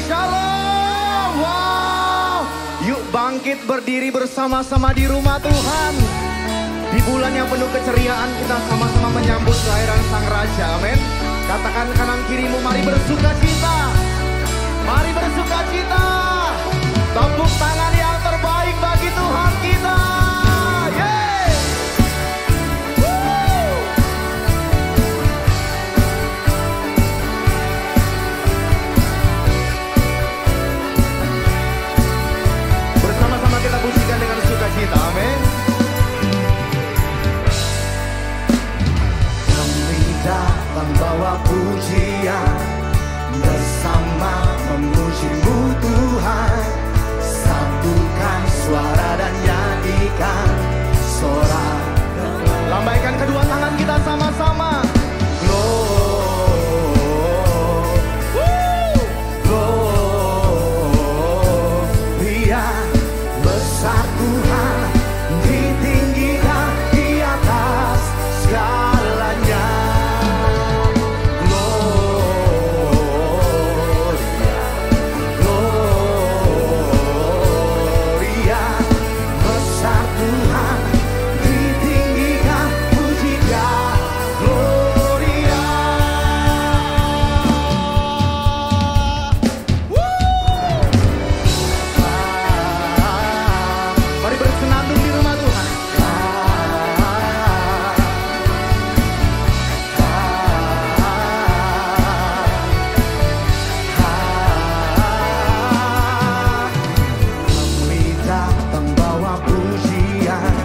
Shalom. Wow. Yuk bangkit berdiri bersama-sama di rumah Tuhan. Di bulan yang penuh keceriaan kita sama-sama menyambut kelahiran Sang Raja. Amin. Katakan kanan kirimu, mari bersuka cita. Mari bersuka cita. Tepuk tangan yang terbaik bagi Tuhan kita. Kita pujikan dengan sukacita, amin. Kami datang bawa pujian, bersama memuji-Mu Tuhan. Satukan suara dan nyanyikan sorak. Lambaikan kedua tangan kita sama-sama. Tuhan ditinggikan di atas segalanya. Gloria, Gloria. Besar Tuhan ditinggikan, puji Dia. Gloria. Mari bersenandung di rumah Tuhan. Kami datang bawa pujian,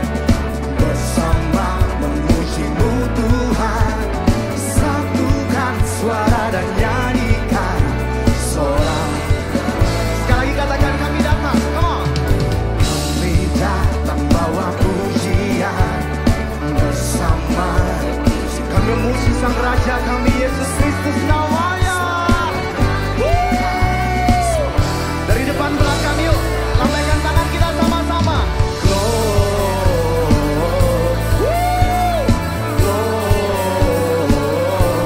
bersama memuji-Mu Tuhan. Satukan suara dan nyanyikan sorak. Sekali lagi katakan, kami datang. Come on. Kami datang bawa pujian, bersama kami memuji Sang Raja kami, Yesus Kristus namanya. Dari depan belakang yuk, lambaikan tangan kita sama-sama.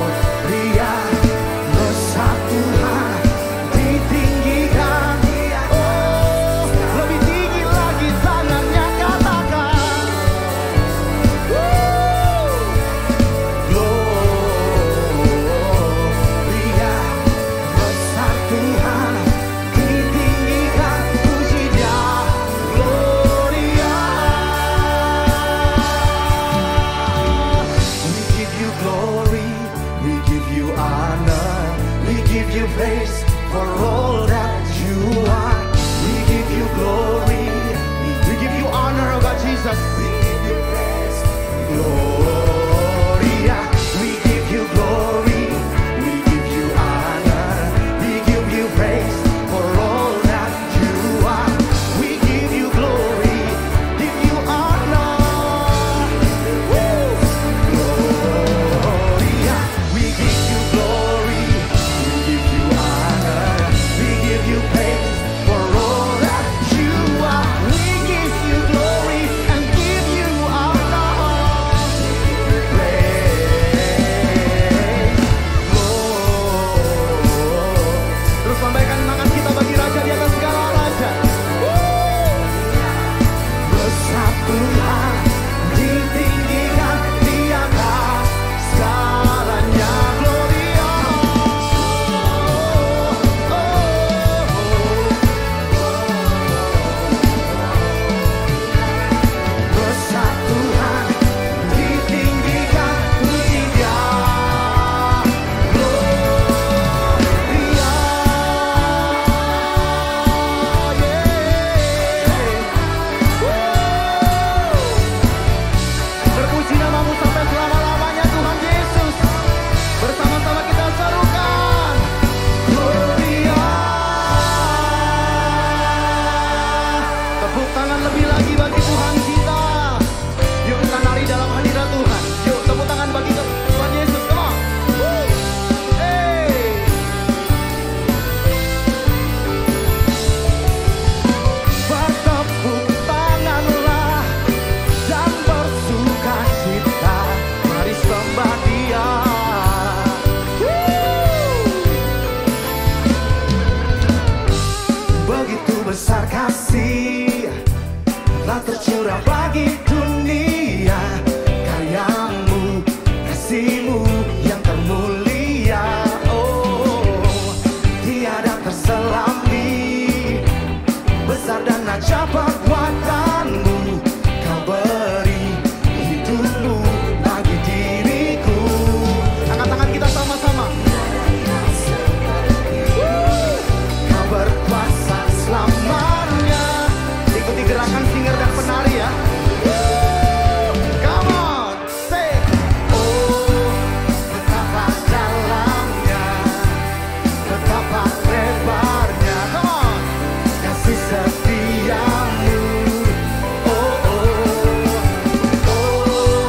Gloria, besar Tuhan ditinggikan. Oh, lebih tinggi lagi tangannya, katakan. Gloria, besar Tuhan ditinggikan, puji Dia. Gloria. We give you glory, we give you honor, we give you praise for all that you are. We give you glory, we give you honor, oh God Jesus. We give you praise, Gloria. We give you glory, we give you honor, we give you praise for all that you are. We give you glory, give you honor. Woo! Gloria. We give you glory, we give you honor, we telah tercurah bagi dunia. Karyamu, kasihmu yang termulia. Oh, tiada terselami, besar dan ajaib perbuatanmu. Kau beri hidupmu bagi diriku. Angkat tangan kita sama-sama. Kau berkuasa selamanya. Ikuti gerakan singer dan penari ya. Come on, say. Oh, betapa dalamnya, betapa lebarnya. Come on, kasih setiamu. Oh, oh, oh,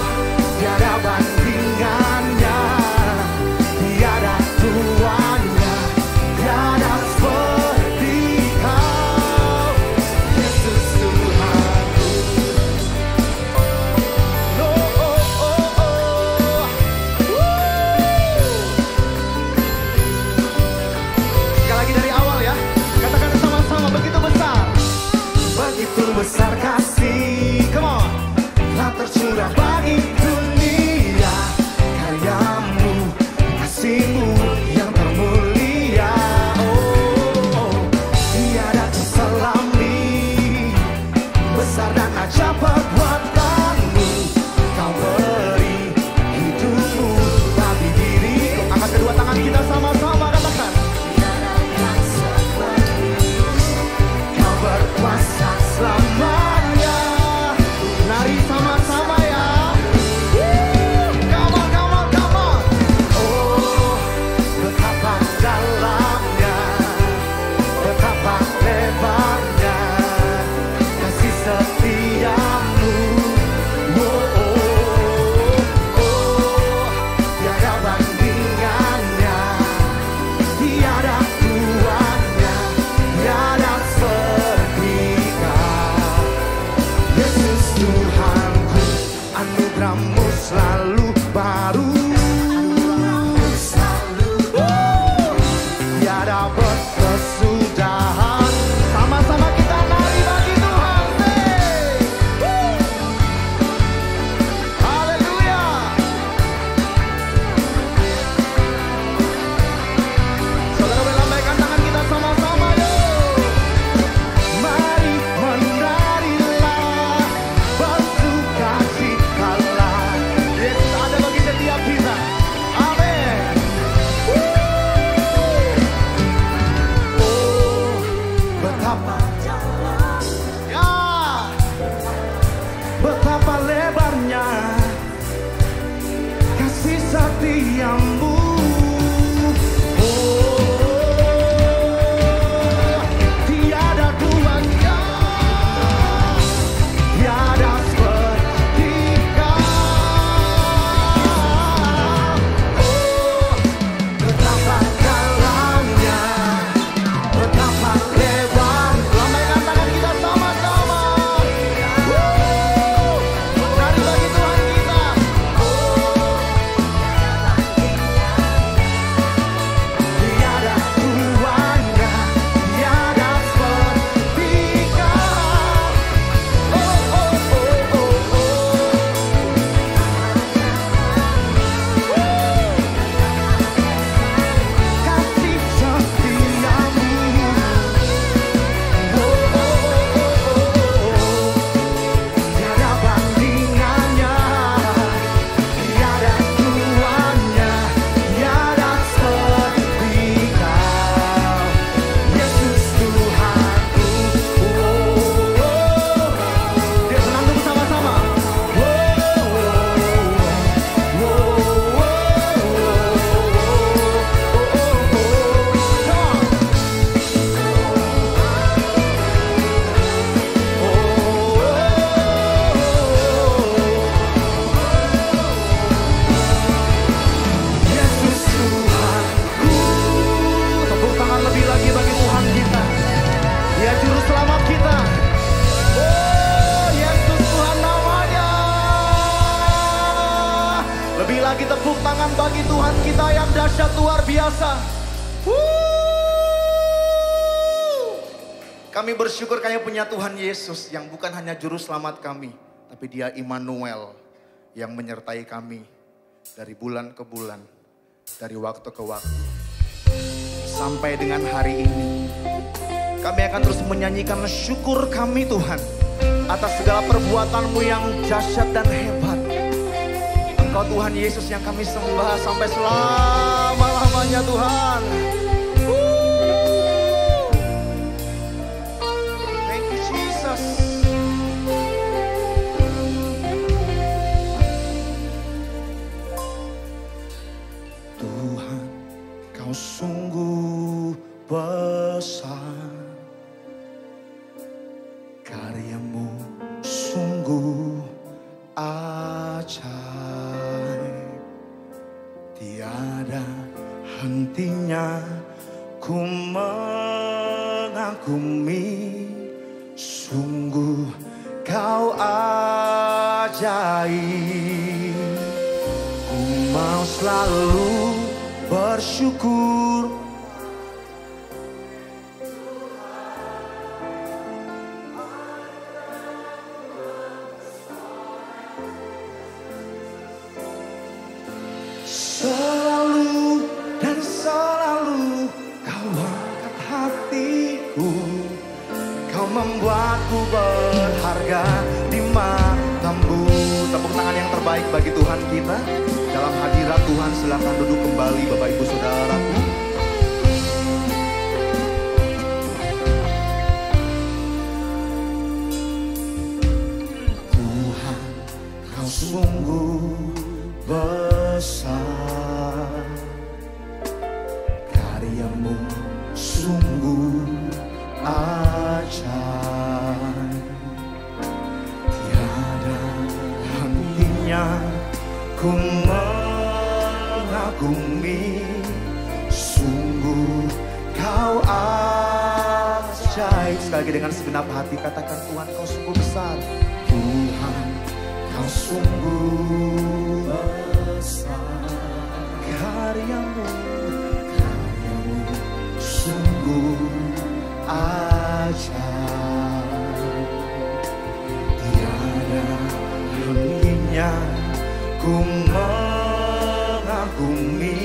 tiada bandingannya, tiada tuannya, tiada seperti kau, Yesus Tuhanku. Oh, oh, oh, oh. Sekali lagi dari awal ya. Katakan sama-sama, begitu besar. Begitu besar kasih, come on, telah tercurah bagi dunia. Karyamu, kasihmu yang termulia. Oh, tiada terselami, besar dan ajaib perbuatanmu. Kau beri hidupmu bagi diriku. Angkat kedua tangan kita sama-sama, katakan. Kau berkuasa selamanya. Nari sama-sama ya. Come on, come on, come on. Oh, betapa dalamnya, betapa lebarnya, kasih setiamu. Oh, oh, oh, tiada bandingannya, tiada tuannya, tiada seperti kau, Yesus Tuhanku. Anugerahmu selalu baru, tiada berkesudahan. Sama-sama kita nari bagi Tuhan. Hey. Haleluya. Saudara boleh lambaikan tangan kita sama-sama yuk. Mari menarilah, bersukacitalah. Yesus ada bagi setiap kita. Amin. Oh, betapa ya, betapa lebarnya kasih setiamu. Oh, tiada duanya, tiada seperti kau. Oh, betapa dalamnya, betapa lebar. Lambaikan tangan kita sama-sama. Nari bagi Tuhan kita. Oh, tiada tuannya, tiada seperti kau. Oh, oh, oh, oh, oh. Kasih setiamu. Oh, oh, oh, oh. Tiada bandingannya, tiada tuannya, tiada seperti kau, Yesus Tuhanku. Oh, oh. Dia senang bersama-sama. Oh, oh, oh, oh, Yesus Tuhanku. Tepuk tangan lebih lagi bagi Tuhan kita. Dia juru selamat kita. Oh, Yesus Tuhan namanya. Lebih lagi tepuk tangan bagi Tuhan kita yang dahsyat luar biasa. Kami bersyukur kami punya Tuhan Yesus yang bukan hanya juru selamat kami, tapi Dia Immanuel yang menyertai kami dari bulan ke bulan, dari waktu ke waktu. Sampai dengan hari ini, kami akan terus menyanyikan syukur kami Tuhan atas segala perbuatan-Mu yang dahsyat dan hebat. Engkau Tuhan Yesus yang kami sembah sampai selama-lamanya Tuhan. Tuhan, Kau sungguh besar, karya-Mu sungguh ajaib. Tiada hentinya ku mengagumi, sungguh Kau ajaib. Ku mau selalu bersyukur, selalu dan selalu Kau angkat hatiku. Kau membuatku berharga di mata-Mu. Tepuk tangan yang terbaik bagi Tuhan kita. Dalam hadirat Tuhan silakan duduk kembali Bapak Ibu Saudaraku. Tuhan, Kau sungguh besar, karya-Mu sungguh ajaib. Tiada hentinya ku mengagumi, sungguh Kau ajaib. Sekali lagi dengan segenap hati katakan, Tuhan Kau sungguh besar. Tuhan Kau sungguh besar, karya-Mu sungguh ajaib. Tiada hentinya ku mengagumi,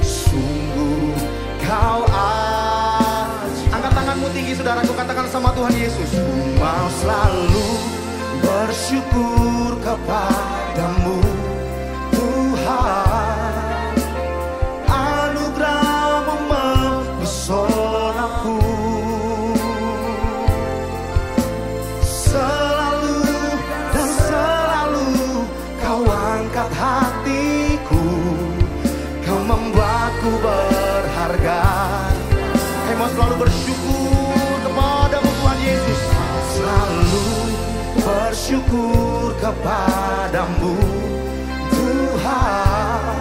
sungguh Kau ajaib. Angkat tanganmu tinggi saudaraku, katakan sama Tuhan Yesus. Ku mau selalu bersyukur kepadamu Tuhan, anugerah-Mu mempesonaku. Selalu dan selalu Kau angkat hatiku. Kau membuatku berharga. Kau mau selalu bersyukur kepadamu Tuhan Yesus. Selalu bersyukur kepadamu Tuhan,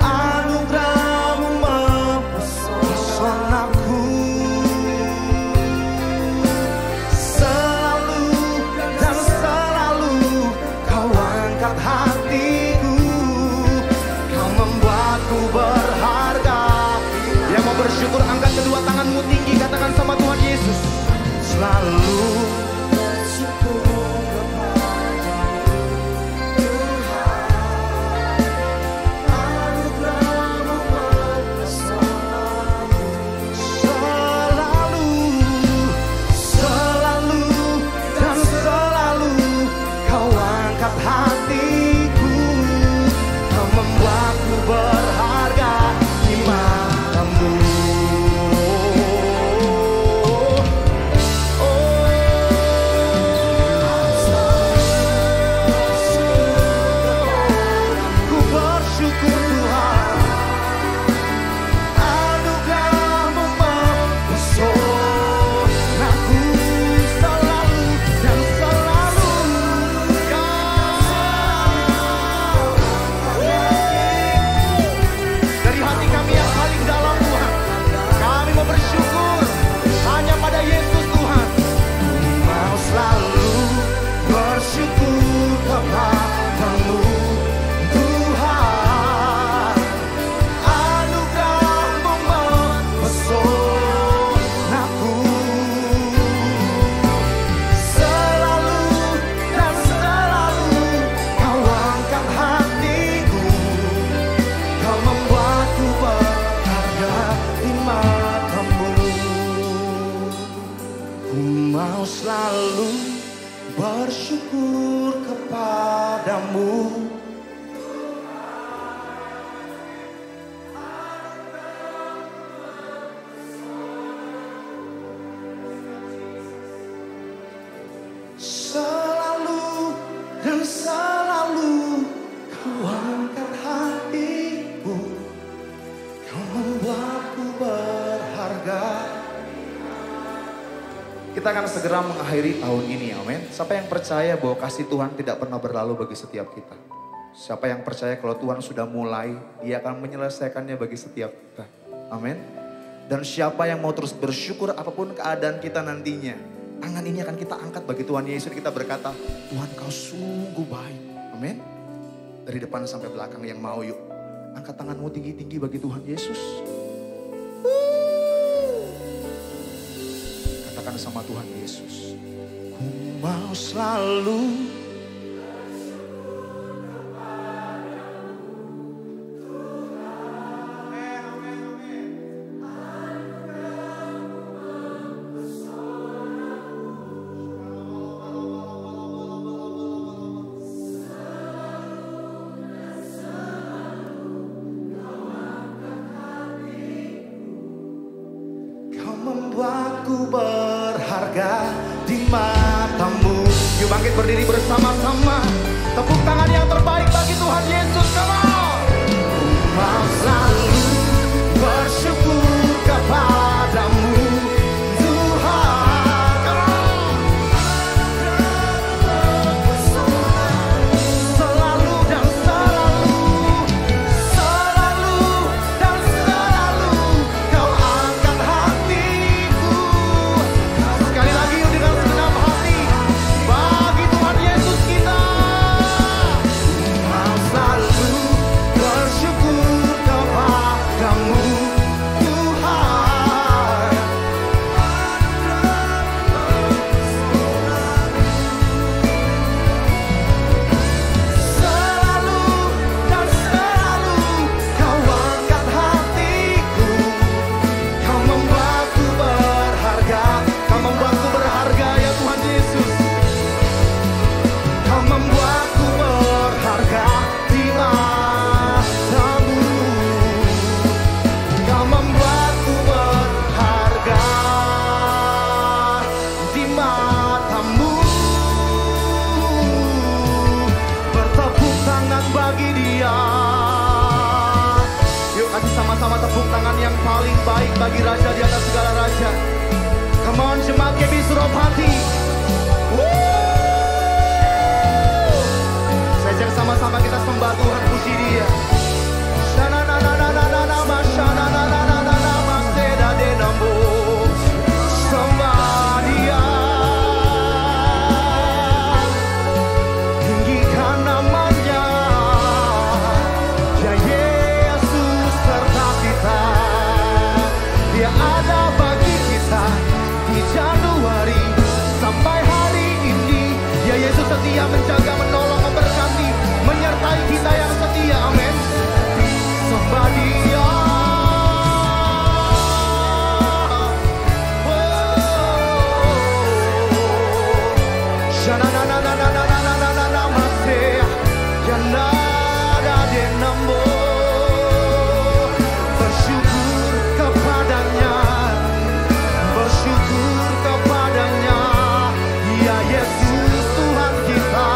anugerah-Mu mempesonaku. Selalu dan selalu Kau angkat hatiku. Kau membuatku berharga. Yang mau bersyukur angkat kedua tanganmu tinggi, katakan sama Tuhan Yesus. Selalu hatiku. Kau membuatku berharga di mata-Mu. Oh, selalu bersyukur kepadamu. Selalu dan selalu kau angkat hatiku, kau membuatku berharga. Kita akan segera mengakhiri tahun ini, amin. Siapa yang percaya bahwa kasih Tuhan tidak pernah berlalu bagi setiap kita? Siapa yang percaya kalau Tuhan sudah mulai, Dia akan menyelesaikannya bagi setiap kita, amin. Dan siapa yang mau terus bersyukur apapun keadaan kita nantinya, tangan ini akan kita angkat bagi Tuhan Yesus. Kita berkata, Tuhan kau sungguh baik. Amin. Dari depan sampai belakang yang mau, yuk. Angkat tanganmu tinggi-tinggi bagi Tuhan Yesus. Katakan sama Tuhan Yesus. Ku mau selalu membuatku berharga di matamu. Yuk bangkit berdiri bersama-sama. Tepuk tangan yang terbaik bagi Tuhan Yesus. Come on. Ku mau selalu bersyukur kepadamu Tuhan. Come on. Selalu dan selalu, selalu dan selalu kau angkat hatiku. Sekali lagi yuk dengan segenap hati bagi Tuhan Yesus kita. Mau selalu bersyukur kepadamu Tuhan. Selalu dan selalu kau angkat hatiku, kau membuatku berharga, kau membuatku berharga ya Tuhan Yesus. Kau membuatku berharga di matamu, kau membuatku berharga di matamu. Bertepuk tangan bagi Dia. Yuk kasih sama-sama tepuk tangan yang paling baik bagi Raja di atas segala raja. Come on jemaat KB Suropati. Saya ajak sama-sama kita sembah Tuhan, puji Dia. Shananananananama, shanananananama, sedadenamo. Sembah Dia. Tinggikan namanya, ya Yesus serta kita. Dia ada bagi kita di Januari sampai hari ini. Ya Yesus setia menjaga, menolong, memberkati, menyertai kita yang setia, amin. Sembah Dia. Shananananananananana masih yang nada denamo. Bersyukur kepadanya, bersyukur kepadanya. Ya Yesus Tuhan kita,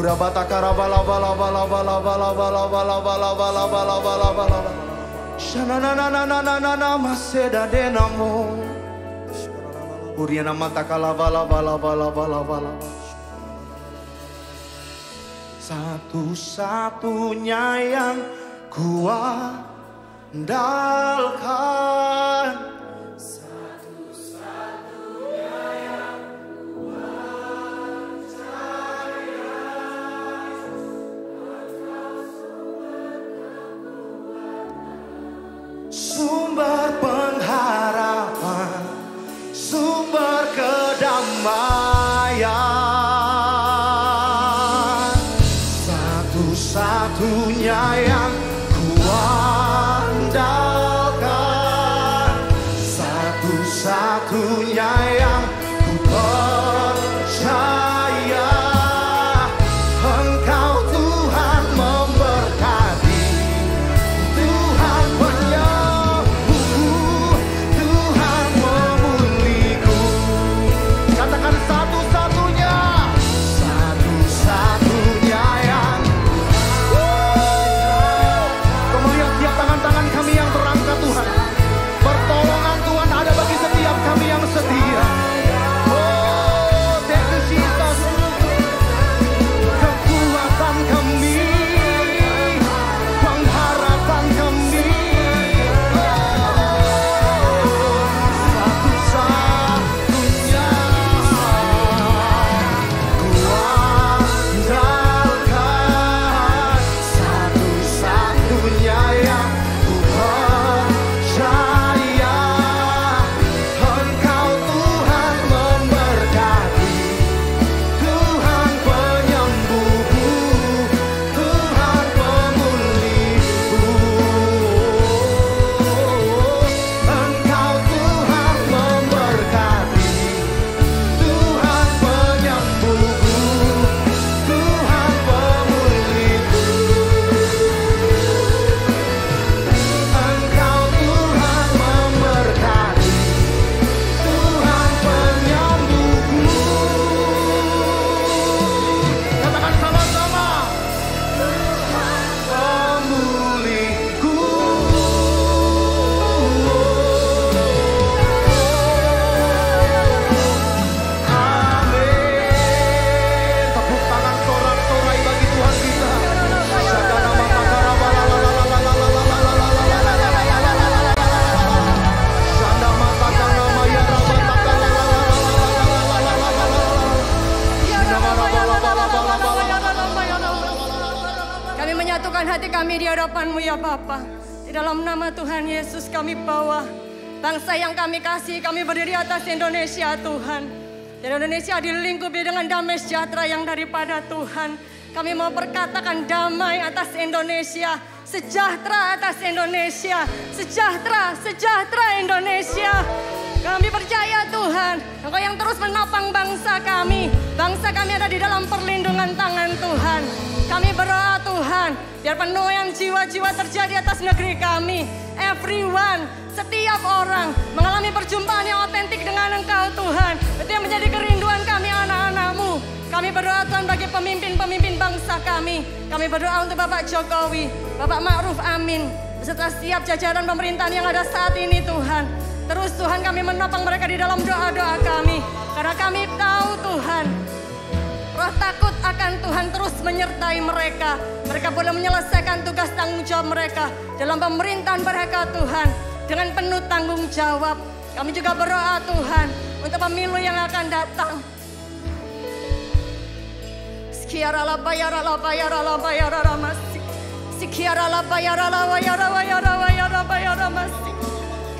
Urabatakara bala bala bala bala bala bala bala bala bala bala bala bala. Shananananananana maseda denamo. Uriana matakala bala bala bala bala bala. Satu-satunya yang kuandalkan, satu-satunya yang kupercaya, sumber pengharapan, sumber kedamaian, satu-satunya yang kuandalkan, satu-satunya yang kupercaya. Engkau Tuhan memberkati, Tuhan penyembuhku, Tuhan pemulihku. Katakan satu-satunya, satu-satunya yang Kau melihat tiap tangan-tangan kami yang terangkat Tuhan. Pertolongan Tuhan ada bagi setiap kami yang setia. Oh, thank you Jesus. Kekuatan kami, pengharapan kami. Satu-satunya kuandalkan, satu-satunya yang kupercaya. Engkau Tuhan memberkati, Tuhan penyembuhku, Tuhan pemulihku. Engkau Tuhan memberkati, Tuhan penyembuhku, Tuhan pemulihku. Engkau Tuhan memberkati, Tuhan penyembuhku. Katakan sama-sama, pemulihku. Amin. Tepuk tangan sorak-sorai bagi Tuhan kita. Sadana matakara Shanda matakana maya Kami menyatukan hati kami di hadapan-Mu ya Bapa. Di dalam nama Tuhan Yesus kami bawa bangsa yang kami kasih, kami berdiri atas Indonesia Tuhan. Dan Indonesia dilingkupi dengan damai sejahtera yang daripada Tuhan. Kami mau berkatakan damai atas Indonesia, sejahtera atas Indonesia, sejahtera, sejahtera Indonesia. Kami percaya Tuhan, Engkau yang terus menopang bangsa kami ada di dalam perlindungan tangan Tuhan. Kami berdoa Tuhan, biar penuhan jiwa-jiwa terjadi atas negeri kami. Everyone, setiap orang mengalami perjumpaan yang otentik dengan Engkau Tuhan. Itu yang menjadi kerinduan kami anak-anak-Mu. Kami berdoa Tuhan bagi pemimpin-pemimpin bangsa kami. Kami berdoa untuk Bapak Jokowi, Bapak Ma'ruf Amin, beserta setiap jajaran pemerintahan yang ada saat ini Tuhan. Terus Tuhan kami menopang mereka di dalam doa-doa kami. Karena kami tahu Tuhan, roh takut akan Tuhan terus menyertai mereka. Mereka boleh menyelesaikan tugas tanggung jawab mereka dalam pemerintahan mereka Tuhan, dengan penuh tanggung jawab. Kami juga berdoa Tuhan untuk pemilu yang akan datang. Sekiara la bayara la bayara la bayara la masik. Sekiara la bayara la bayara bayara bayara bayara masik.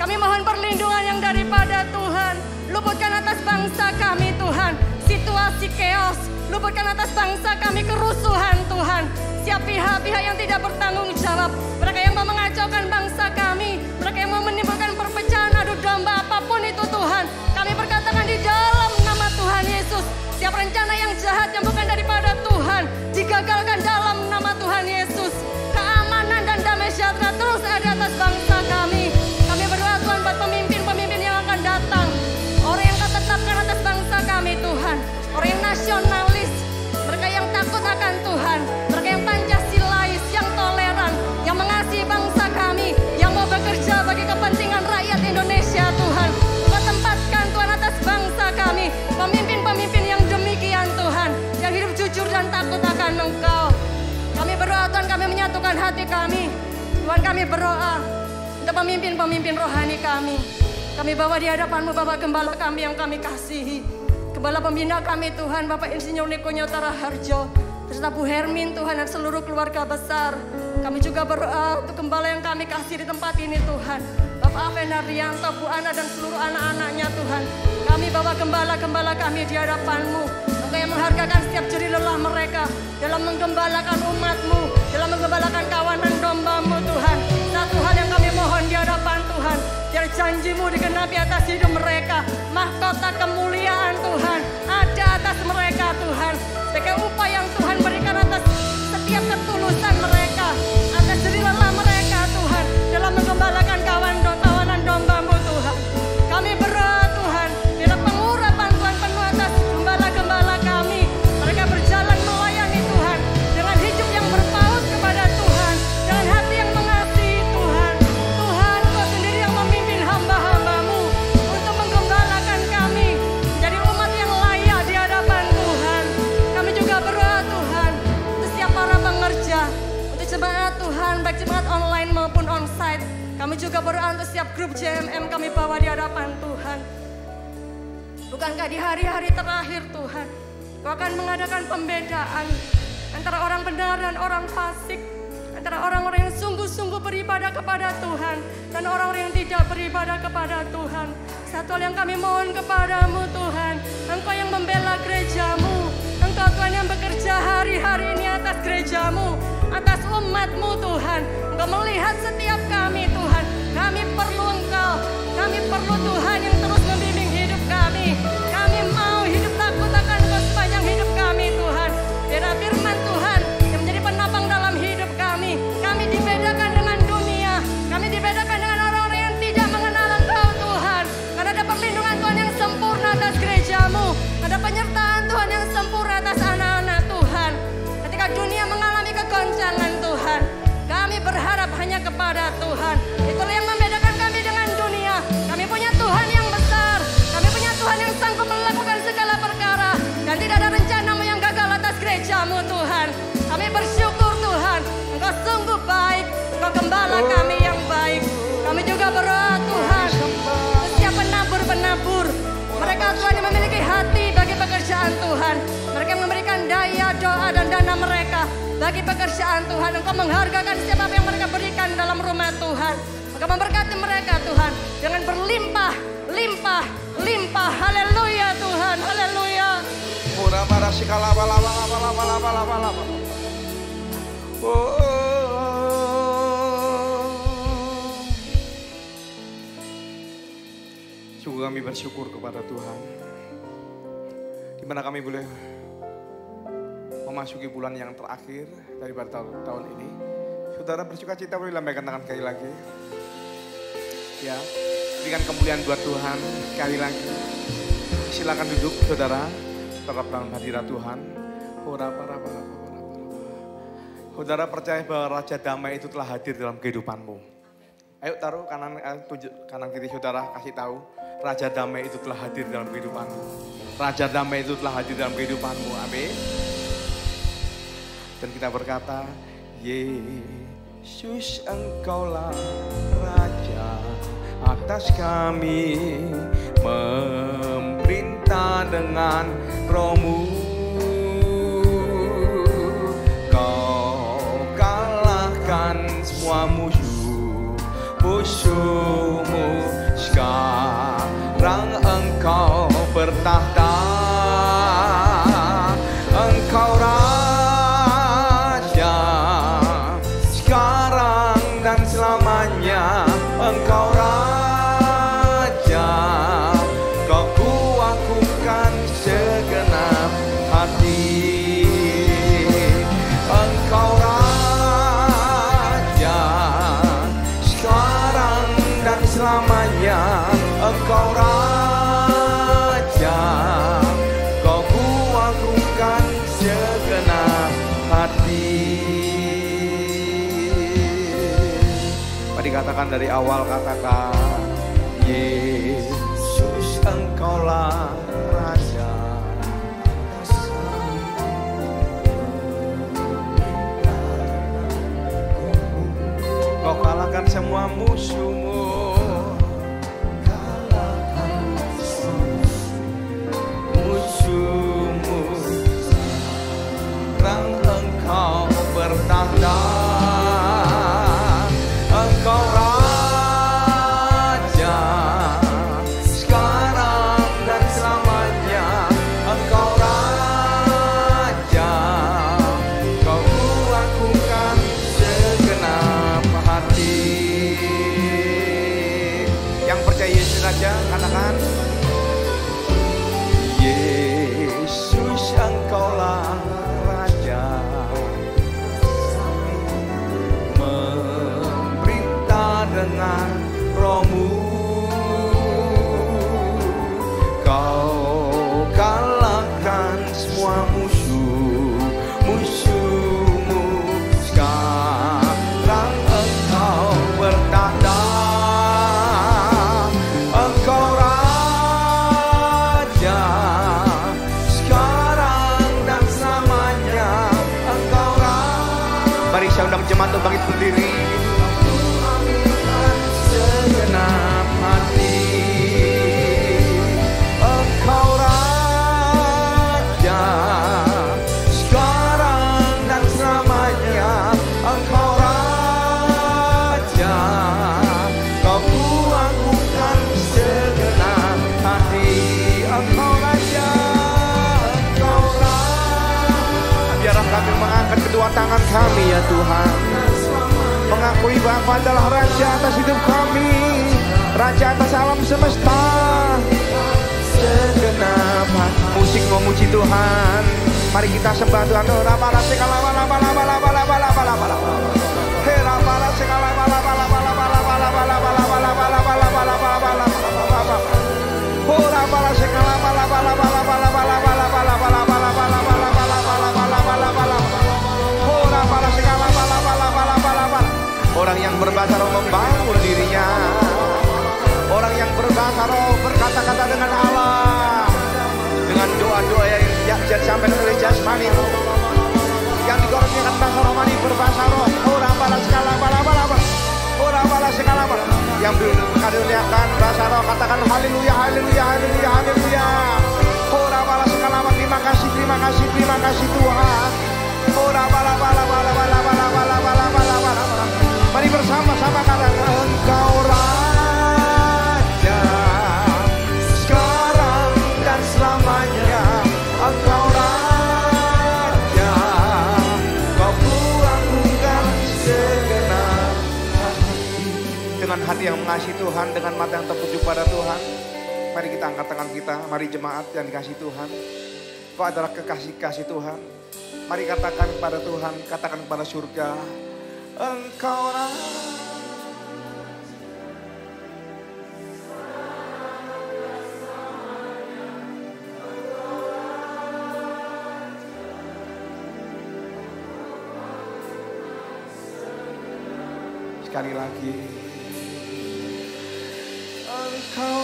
Kami mohon perlindungan yang daripada Tuhan. Luputkan atas bangsa kami Tuhan situasi chaos. Luputkan atas bangsa kami kerusuhan Tuhan. Setiap pihak-pihak yang tidak bertanggung jawab, mereka yang mau mengacaukan bangsa kami, mereka yang mau menimbulkan perpecahan adu domba apapun itu Tuhan, kami berkatakan di dalam nama Tuhan Yesus, setiap rencana yang jahat yang bukan daripada Tuhan digagalkan dalam nama Tuhan Yesus. Keamanan dan damai sejahtera terus ada atas bangsa kami. Kami berdoa Tuhan buat pemimpin-pemimpin yang akan datang, orang yang akan tetapkan atas bangsa kami Tuhan, orang yang nasionalis, mereka yang takut akan Tuhan. takut akan Engkau. Kami berdoa Tuhan, kami menyatukan hati kami. Tuhan, kami berdoa untuk pemimpin-pemimpin rohani kami. Kami bawa di hadapan-Mu Bapak Gembala kami yang kami kasihi. Gembala pembina kami Tuhan, Bapak Insinyur Niko Nyotara Harjo. Serta Bu Hermin Tuhan dan seluruh keluarga besar. Kami juga berdoa untuk gembala yang kami kasih di tempat ini Tuhan. Bapak Avenarianto, Bu Ana dan seluruh anak-anaknya Tuhan. Kami bawa gembala-gembala kami di hadapan-Mu. Engkau yang menghargakan setiap jerih lelah mereka dalam menggembalakan umat-Mu, dalam menggembalakan kawanan domba-Mu Tuhan. Satu hal yang kami mohon di hadapan Tuhan, biar janji-Mu digenapi atas hidup mereka. Mahkota kemuliaan Tuhan ada atas mereka Tuhan. Sebagai upah yang Tuhan berikan atas setiap ketulusan mereka, atas jerih lelah mereka Tuhan, dalam menggembalakan kawanan domba-Mu Tuhan. Kami berdoa Tuhan, bila pengurapan Tuhan penuh atas gembala-gembala kami. Mereka berjalan melayani Tuhan, dengan hidup yang berpaut kepada Tuhan, dengan hati yang mengasihi Tuhan. Tuhan, Engkau sendiri yang memimpin hamba-hamba-Mu untuk menggembalakan kami menjadi umat yang layak di hadapan Tuhan. Kami juga berdoa Tuhan, untuk setiap para pengerja, untuk jemaat Tuhan, baik jemaat online maupun onsite. Kami juga berdoa untuk setiap grup JMM kami bawa di hadapan Tuhan. Bukankah di hari-hari terakhir Tuhan, Kau akan mengadakan pembedaan antara orang benar dan orang fasik, antara orang-orang yang sungguh-sungguh beribadah kepada Tuhan dan orang-orang yang tidak beribadah kepada Tuhan. Satu hal yang kami mohon kepadamu Tuhan, Engkau yang membela gereja-Mu, Engkau Tuhan yang bekerja hari-hari ini atas gereja-Mu, atas umat-Mu Tuhan. Engkau melihat setiap kami Tuhan, kami perlu Engkau, kami perlu Tuhan yang terus membimbing hidup kami. Kami mau hidup takut akan Engkau sepanjang hidup kami Tuhan. Biar firman Tuhan yang menjadi penopang dalam hidup kami. Kami dibedakan dengan dunia, kami dibedakan dengan orang-orang yang tidak mengenal Engkau Tuhan. Karena ada perlindungan Tuhan yang sempurna atas gereja-Mu, ada penyertaan Tuhan yang sempurna atas anak-anak Tuhan. Ketika dunia mengalami kegoncangan Tuhan, kami berharap hanya kepada Tuhan. Itulah yang membedakan kami dengan dunia. Kami punya Tuhan yang besar, kami punya Tuhan yang sanggup melakukan segala perkara, dan tidak ada rencana-Mu yang gagal atas gereja-Mu Tuhan. Kami bersyukur Tuhan, Engkau sungguh baik, Engkau gembala kami yang baik. Kami juga berdoa Tuhan, setiap penabur-penabur, mereka Tuhan yang memiliki hati bagi pekerjaan Tuhan. Mereka yang memberikan daya, doa dan dana mereka bagi pekerjaan Tuhan. Engkau menghargakan setiap apa yang mereka berikan dalam rumah Tuhan. Engkau memberkati mereka Tuhan dengan berlimpah, limpah, limpah. Haleluya Tuhan, haleluya. Sungguh kami bersyukur kepada Tuhan, di mana kami boleh memasuki bulan yang terakhir daripada tahun ini. Saudara bersuka cita, boleh lambaikan tangan sekali lagi. Ya, berikan kemuliaan buat Tuhan sekali lagi. Silakan duduk saudara, tetap dalam hadirat Tuhan. Saudara percaya bahwa Raja Damai itu telah hadir dalam kehidupanmu. Ayo taruh kanan kiri saudara, kasih tahu. Raja Damai itu telah hadir dalam kehidupanmu. Raja Damai itu telah hadir dalam kehidupanmu. Amin. Dan kita berkata, Yesus Engkaulah Raja atas kami, memerintah dengan Roh-Mu. Kau kalahkan semua musuh-musuhmu. Sekarang Engkau bertahta, Engkau Raja sekarang dan selamanya. Engkau Raja, Kau kuakukan segenap hati. Engkau Raja sekarang dan selamanya. Engkau Raja, Kau kuakukan segenap hati. Dikatakan dari awal, katakan Yesus Engkaulah Raja. musuhmu. Musuhmu sekarang engkau bertanda, engkau raja sekarang dan selamanya. Engkau raja, kau lakukan segenap hati. Yang percaya Yesus saja katakan, Yesus engkaulah raja, memerintah dengan rohmu. Kau kalahkan semua musuhmu. Sekarang engkau bertanda, engkau raja sekarang dan selamanya. Engkau raja. Mari saya undang jemaat untuk bangkit berdiri. Segenap hati. Engkau raja sekarang dan selamanya. Engkau raja, kau kuanggukan segenap hati. Engkau raja, engkau raja. Biarlah kami mengangkat kedua tangan kami ya Tuhan, mengakui Bapa adalah Raja atas hidup kami, Raja atas alam semesta. Segenap hati. Musik memuji Tuhan. Mari kita sembah Tuhan. Orang yang berbahasa roh membangun dirinya. Orang yang berbahasa roh berkata-kata dengan Allah, dengan doa-doa yang disampaikan oleh jasmani, yang dikorbankan bahasa rohani berbahasa roh. Orang balas segala bala-bala, orang balas segala bala. Yang dikaruniakan bahasa roh katakan haleluya, haleluya, haleluya, haleluya. Orang balas segala bala. Terima kasih, terima kasih, terima kasih Tuhan. Orang bala-bala. Mari bersama-sama katakan engkau raja sekarang dan selamanya. Engkau raja, kau kuanggukan segenap hati. Dengan hati yang mengasihi Tuhan, dengan mata yang tertuju pada Tuhan, mari kita angkat tangan kita. Mari jemaat yang dikasihi Tuhan, kau adalah kekasih-kasih Tuhan. Mari katakan kepada Tuhan, katakan kepada surga, engkau raja. Sekali lagi, engkau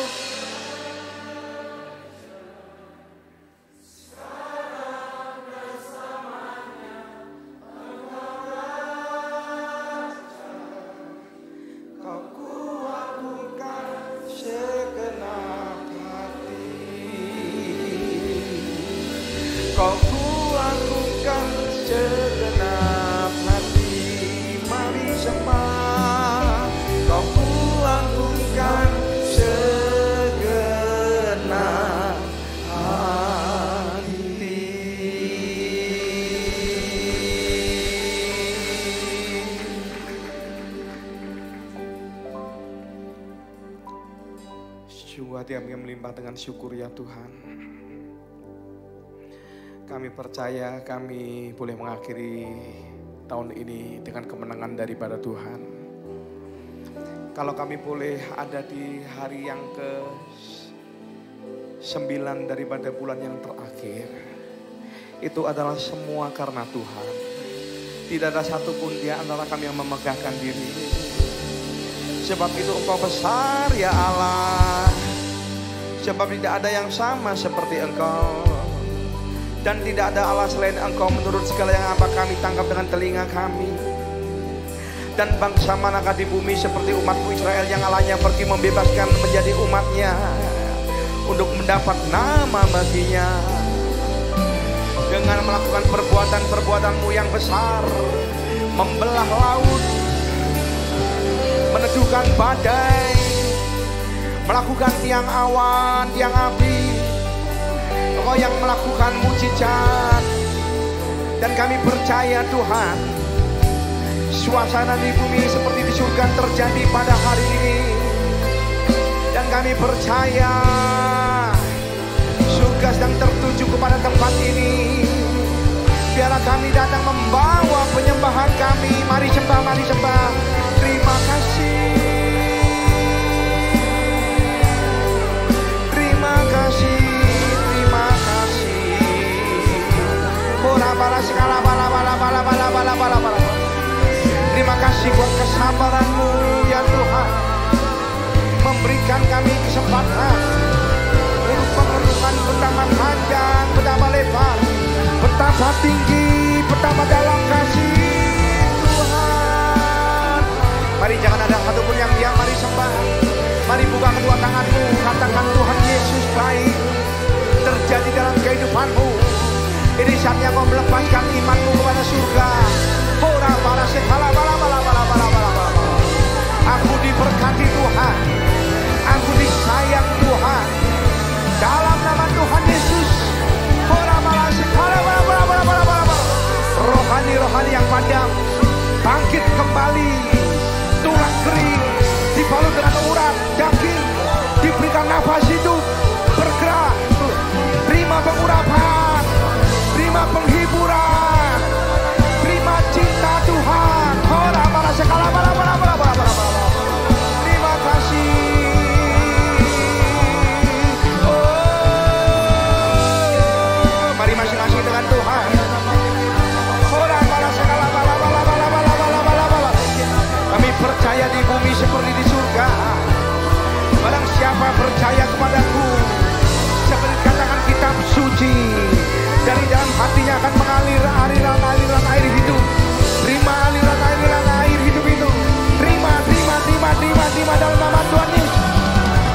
kau kuanggukan segenap hati. Mari sembah, kau kuanggukan segenap hati. Sungguh hati kami melimpah dengan syukur ya Tuhan. Kami percaya kami boleh mengakhiri tahun ini dengan kemenangan daripada Tuhan. Kalau kami boleh ada di hari yang ke-9 daripada bulan yang terakhir, itu adalah semua karena Tuhan. Tidak ada satupun di antara kami yang memegahkan diri. Sebab itu Engkau besar ya Allah. Sebab tidak ada yang sama seperti Engkau. Dan tidak ada Allah selain Engkau menurut segala yang apa kami tangkap dengan telinga kami. Dan bangsa manakah di bumi seperti umatmu Israel yang Allahnya pergi membebaskan menjadi umatnya untuk mendapat nama baginya. Dengan melakukan perbuatan-perbuatanmu yang besar, membelah laut, meneduhkan badai, melakukan tiang awan, tiang api. Engkau yang melakukan mujizat. Dan kami percaya Tuhan, suasana di bumi seperti di surga terjadi pada hari ini. Dan kami percaya surga sedang tertuju kepada tempat ini. Biarlah kami datang membawa penyembahan kami. Mari sembah, mari sembah. Terima kasih. Terima kasih. Terima kasih. Bola bala segala bala bala bala bala bala bala bala. Terima kasih buat kesabaran-Mu ya Tuhan, memberikan kami kesempatan untuk merenungkan betapa panjang, betapa lebar, betapa tinggi, betapa dalam kasih Tuhan. Mari jangan ada satupun yang diam, mari sembah. Mari buka kedua tanganmu, katakan Tuhan Yesus baik terjadi dalam kehidupanmu. Ini saatnya kau melepaskan imanmu kepada surga. Ora para sekala bala bala bala bala bala bala. Aku diberkati Tuhan, aku disayang Tuhan. Dalam nama Tuhan Yesus. Ora para sekala bala bala bala bala bala. Rohani-rohani yang padam bangkit kembali. Tulang kering dibalut dengan urat daging, diberikan nafas hidup, bergerak. Terima pengurapan, terima penghiburan, terima cinta Tuhan. Ora para sekala bala bala bala bala bala. Terima kasih. Oh, mari masing-masing dengan Tuhan. Ora para sekala bala bala bala bala bala bala bala. Kami percaya di bumi seperti di surga. Barang siapa percaya kepadaku, seperti katakan kitab suci, dari dalam hatinya akan mengalir aliran-aliran air hidup. Terima aliran-aliran air hidup itu. Terima, terima, terima, terima, terima dalam nama Tuhan Yesus.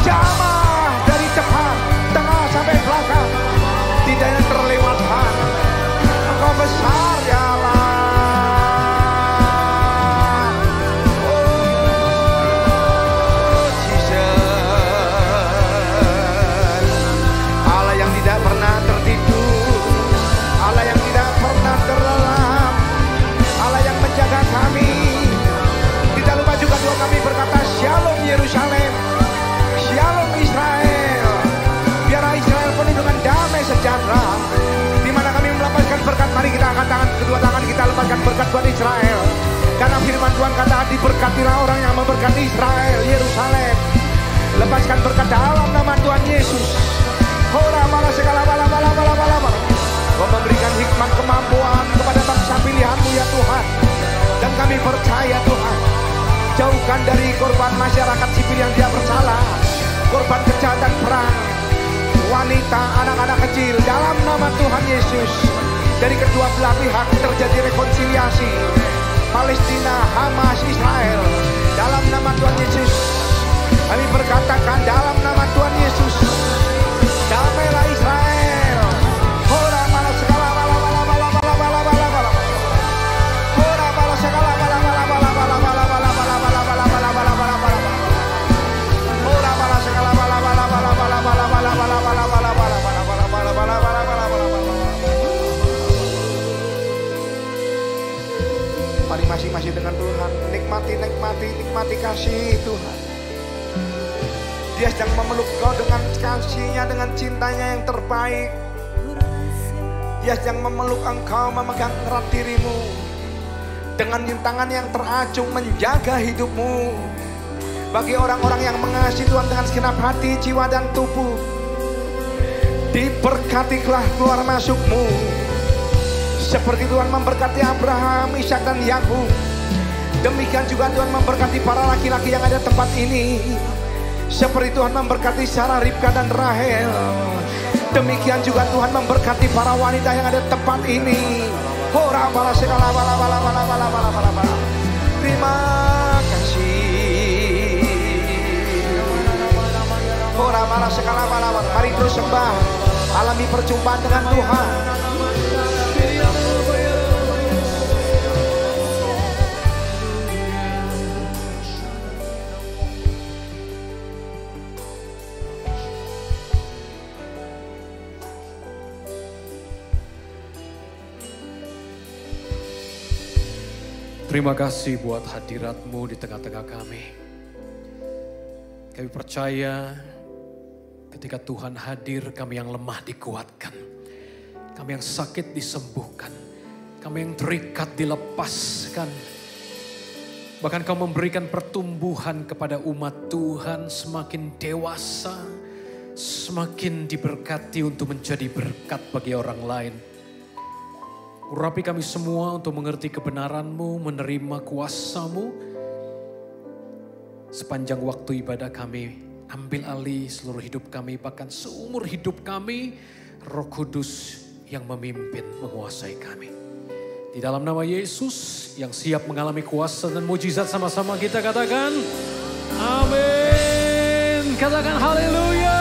Jamah dari depan, tengah sampai belakang, tidak yang terlewatkan. Engkau besar ya Allah. Oh Jesus, Allah yang tidak pernah tertidur, Allah yang tidak pernah terlelap, Allah yang menjaga kami. Tidak lupa juga doa kami berkata Shalom Yerusalem, Shalom Israel. Biarlah Israel penuh dengan damai sejahtera. Di mana kami melepaskan berkat, mari kita angkat tangan, kedua tangan kita lepaskan berkat buat Israel. Karena firman Tuhan kata diberkatilah orang yang memberkati Israel, Yerusalem. Lepaskan berkat dalam nama Tuhan Yesus. Ora malah segala bala bala bala bala bala. Kau memberikan hikmat kemampuan kepada bangsa pilihan-Mu ya Tuhan. Dan kami percaya Tuhan, jauhkan dari korban masyarakat sipil yang tidak bersalah, korban kejahatan perang, wanita, anak-anak kecil. Dalam nama Tuhan Yesus, dari kedua belah pihak terjadi rekonsiliasi. Palestina, Hamas, Israel. Dalam nama Tuhan Yesus, kami berkatakan dalam nama Tuhan Yesus, damailah Israel. Ora malah segala bala bala bala bala bala bala bala. Ora malah segala bala bala bala bala bala bala bala bala bala bala bala bala bala. Ora malah segala bala bala bala bala bala bala bala bala bala bala bala bala bala bala bala bala bala. Mari masing-masing dengan Tuhan, nikmati, nikmati, nikmati kasih Tuhan. Dia sedang memeluk kau dengan kasih-Nya, dengan cintanya yang terbaik. Dia sedang memeluk engkau, memegang erat dirimu dengan tangan yang teracung menjaga hidupmu. Bagi orang-orang yang mengasihi Tuhan dengan segenap hati, jiwa dan tubuh, diberkatilah keluar masukmu. Seperti Tuhan memberkati Abraham, Ishak dan Yakub, demikian juga Tuhan memberkati para laki-laki yang ada tempat ini. Seperti Tuhan memberkati Sarah, Ribka dan Rahel, demikian juga Tuhan memberkati para wanita yang ada tempat ini. Ora bala segala bala bala bala bala bala bala. Terima Mari terus sembah, alami perjumpaan dengan Tuhan. Terima kasih buat hadirat-Mu di tengah-tengah kami. Kami percaya ketika Tuhan hadir, kami yang lemah dikuatkan. Kami yang sakit disembuhkan. Kami yang terikat dilepaskan. Bahkan Kau memberikan pertumbuhan kepada umat Tuhan semakin dewasa. Semakin diberkati untuk menjadi berkat bagi orang lain. Urapi kami semua untuk mengerti kebenaran-Mu, menerima kuasa-Mu. Sepanjang waktu ibadah kami, ambil alih seluruh hidup kami, bahkan seumur hidup kami, Roh Kudus yang memimpin, menguasai kami. Di dalam nama Yesus yang siap mengalami kuasa dan mujizat, sama-sama kita katakan, amin. Katakan haleluya.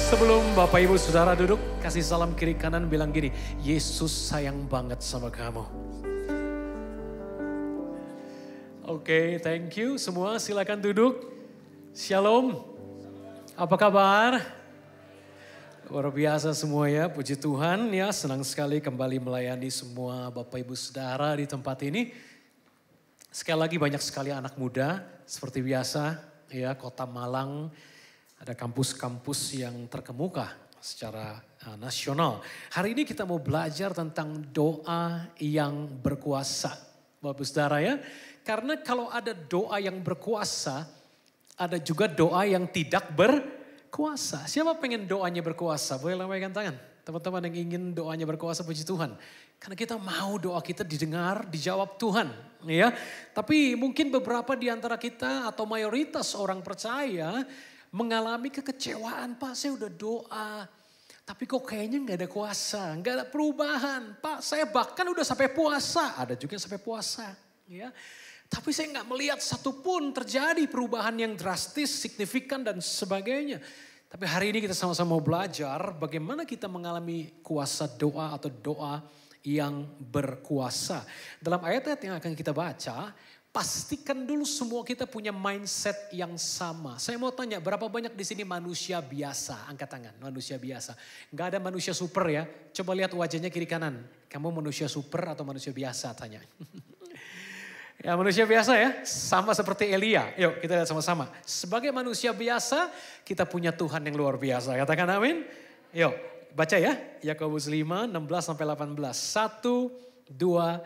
Sebelum Bapak Ibu Saudara duduk, kasih salam kiri kanan, bilang gini, Yesus sayang banget sama kamu. Oke, thank you semua, silakan duduk. Shalom, apa kabar? Luar biasa semua ya, puji Tuhan ya, senang sekali kembali melayani semua Bapak Ibu Saudara di tempat ini. Sekali lagi banyak sekali anak muda, seperti biasa ya, Kota Malang. Ada kampus-kampus yang terkemuka secara nasional. Hari ini kita mau belajar tentang doa yang berkuasa. Bapak Saudara ya. Karena kalau ada doa yang berkuasa, ada juga doa yang tidak berkuasa. Siapa pengen doanya berkuasa? Boleh lambaikan tangan. Teman-teman yang ingin doanya berkuasa, puji Tuhan. Karena kita mau doa kita didengar, dijawab Tuhan. Ya. Tapi mungkin beberapa di antara kita atau mayoritas orang percaya mengalami kekecewaan. Pak, saya udah doa, tapi kok kayaknya gak ada kuasa, gak ada perubahan. Pak, saya bahkan udah sampai puasa, ada juga yang sampai puasa. Ya. Tapi saya gak melihat satupun terjadi perubahan yang drastis, signifikan dan sebagainya. Tapi hari ini kita sama-sama mau belajar bagaimana kita mengalami kuasa doa atau doa yang berkuasa. Dalam ayat-ayat yang akan kita baca, pastikan dulu semua kita punya mindset yang sama. Saya mau tanya, berapa banyak di sini manusia biasa? Angkat tangan, manusia biasa. Gak ada manusia super ya. Coba lihat wajahnya kiri kanan. Kamu manusia super atau manusia biasa? Tanya. Ya manusia biasa ya, sama seperti Elia. Yuk kita lihat sama-sama. Sebagai manusia biasa, kita punya Tuhan yang luar biasa. Katakan amin. Yuk baca ya, Yakobus 5, 16-18. 1, 2,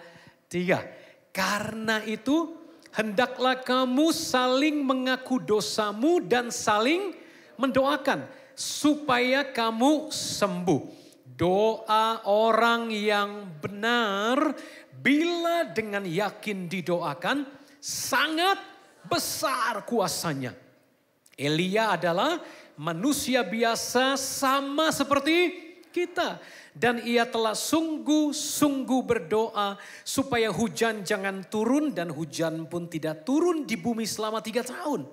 3. Karena itu hendaklah kamu saling mengaku dosamu dan saling mendoakan supaya kamu sembuh. Doa orang yang benar bila dengan yakin didoakan sangat besar kuasanya. Elia adalah manusia biasa sama seperti kita. Dan ia telah sungguh-sungguh berdoa supaya hujan jangan turun dan hujan pun tidak turun di bumi selama 3 tahun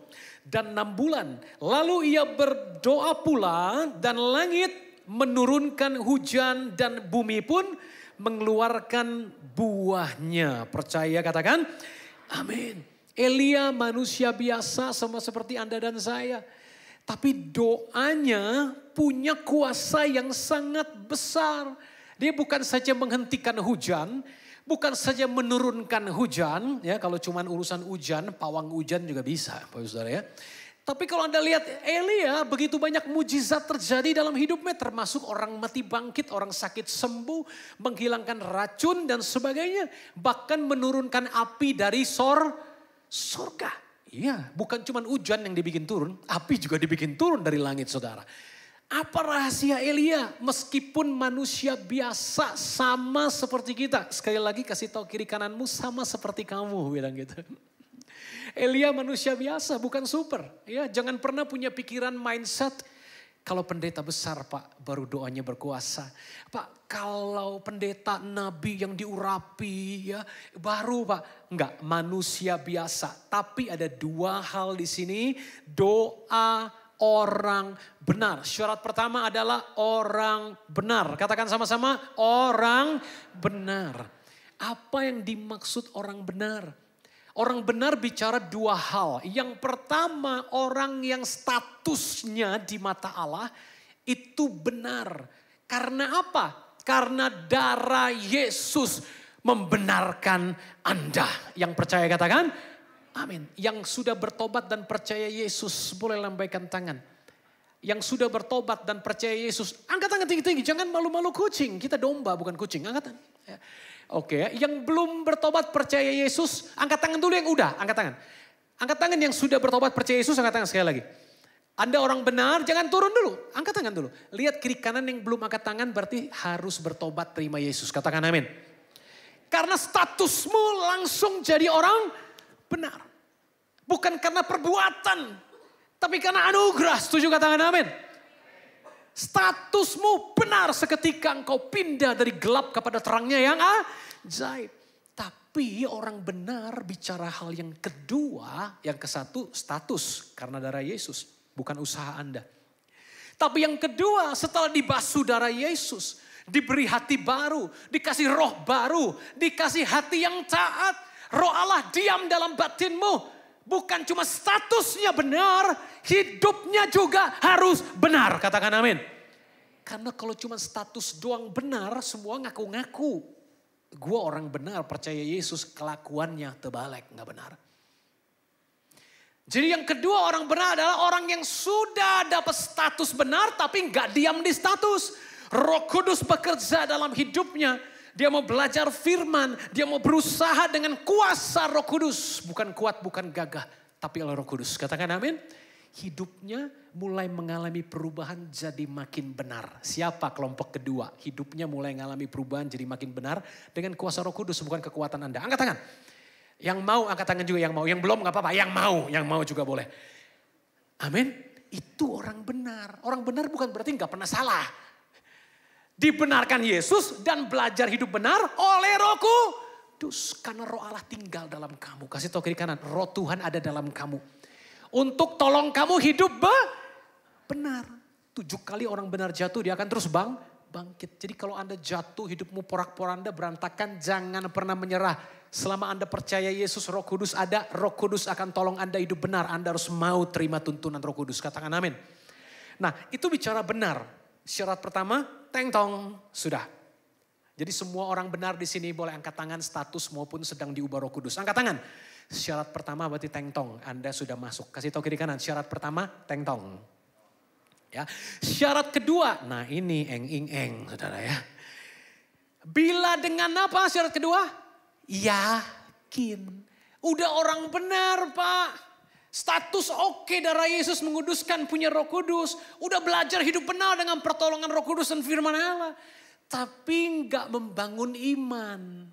dan 6 bulan. Lalu ia berdoa pula dan langit menurunkan hujan dan bumi pun mengeluarkan buahnya. Percaya katakan amin. Elia manusia biasa sama seperti Anda dan saya. Tapi doanya punya kuasa yang sangat besar. Dia bukan saja menghentikan hujan, bukan saja menurunkan hujan. Ya, kalau cuma urusan hujan, pawang hujan juga bisa, Bapak Saudara ya. Tapi kalau Anda lihat Elia, begitu banyak mujizat terjadi dalam hidupnya, termasuk orang mati bangkit, orang sakit sembuh, menghilangkan racun dan sebagainya. Bahkan menurunkan api dari surga. Iya, bukan cuma hujan yang dibikin turun, api juga dibikin turun dari langit saudara. Apa rahasia Elia? Meskipun manusia biasa sama seperti kita. Sekali lagi kasih tahu kiri kananmu sama seperti kamu, bilang gitu. Elia manusia biasa bukan super. Ya, jangan pernah punya pikiran mindset Kalau pendeta besar Pak, baru doanya berkuasa. Pak, kalau pendeta nabi yang diurapi ya, baru Pak. Enggak, manusia biasa. Tapi ada dua hal di sini, doa orang benar. Syarat pertama adalah orang benar. Katakan sama-sama, orang benar. Apa yang dimaksud orang benar? Orang benar bicara dua hal. Yang pertama, orang yang statusnya di mata Allah itu benar. Karena apa? Karena darah Yesus membenarkan Anda. Yang percaya katakan, amin. Yang sudah bertobat dan percaya Yesus, boleh lambaikan tangan. Yang sudah bertobat dan percaya Yesus, angkat tangan tinggi-tinggi. Jangan malu-malu kucing, kita domba bukan kucing. Angkat tangan. Oke, yang belum bertobat percaya Yesus, angkat tangan dulu yang udah, angkat tangan. Angkat tangan yang sudah bertobat percaya Yesus, angkat tangan sekali lagi. Anda orang benar, jangan turun dulu, angkat tangan dulu. Lihat kiri kanan yang belum angkat tangan berarti harus bertobat terima Yesus, katakan amin. Karena statusmu langsung jadi orang benar. Bukan karena perbuatan, tapi karena anugerah, setuju katakan amin. Statusmu benar seketika engkau pindah dari gelap kepada terangnya yang ajaib. Tapi orang benar bicara hal yang kedua, yang ke satu status karena darah Yesus, bukan usaha Anda. Tapi yang kedua setelah dibasuh darah Yesus, diberi hati baru, dikasih roh baru, dikasih hati yang taat, roh Allah diam dalam batinmu. Bukan cuma statusnya benar, hidupnya juga harus benar. Katakan amin. Karena kalau cuma status doang benar, semua ngaku-ngaku. Gue orang benar, percaya Yesus, kelakuannya terbalik, gak benar. Jadi yang kedua orang benar adalah orang yang sudah dapat status benar tapi gak diam di status. Roh Kudus bekerja dalam hidupnya. Dia mau belajar firman, dia mau berusaha dengan kuasa Roh Kudus. Bukan kuat, bukan gagah, tapi oleh Roh Kudus. Katakan amin. Hidupnya mulai mengalami perubahan jadi makin benar. Siapa kelompok kedua? Hidupnya mulai mengalami perubahan jadi makin benar dengan kuasa Roh Kudus, bukan kekuatan Anda. Angkat tangan. Yang mau angkat tangan juga, yang mau. Yang belum gak apa-apa, yang mau juga boleh. Amin. Itu orang benar. Orang benar bukan berarti gak pernah salah. Dibenarkan Yesus dan belajar hidup benar oleh Roh Kudus. Karena roh Allah tinggal dalam kamu. Kasih tahu kiri kanan, roh Tuhan ada dalam kamu. Untuk tolong kamu hidup benar. 7 kali orang benar jatuh, dia akan terus bangkit. Jadi kalau Anda jatuh, hidupmu porak-poranda berantakan, jangan pernah menyerah. Selama Anda percaya Yesus, Roh Kudus ada, Roh Kudus akan tolong Anda hidup benar. Anda harus mau terima tuntunan Roh Kudus. Katakan amin. Nah, itu bicara benar. Syarat pertama, teng tong, sudah. Jadi semua orang benar di sini boleh angkat tangan, status maupun sedang diubah Roh Kudus. Angkat tangan. Syarat pertama berarti teng tong, Anda sudah masuk. Kasih tahu kiri kanan, syarat pertama teng tong. Ya. Syarat kedua, nah ini eng saudara ya. Bila dengan apa syarat kedua? Yakin. Udah orang benar Pak. Status oke, darah Yesus menguduskan, punya Roh Kudus. Udah belajar hidup benar dengan pertolongan Roh Kudus dan firman Allah. Tapi enggak membangun iman.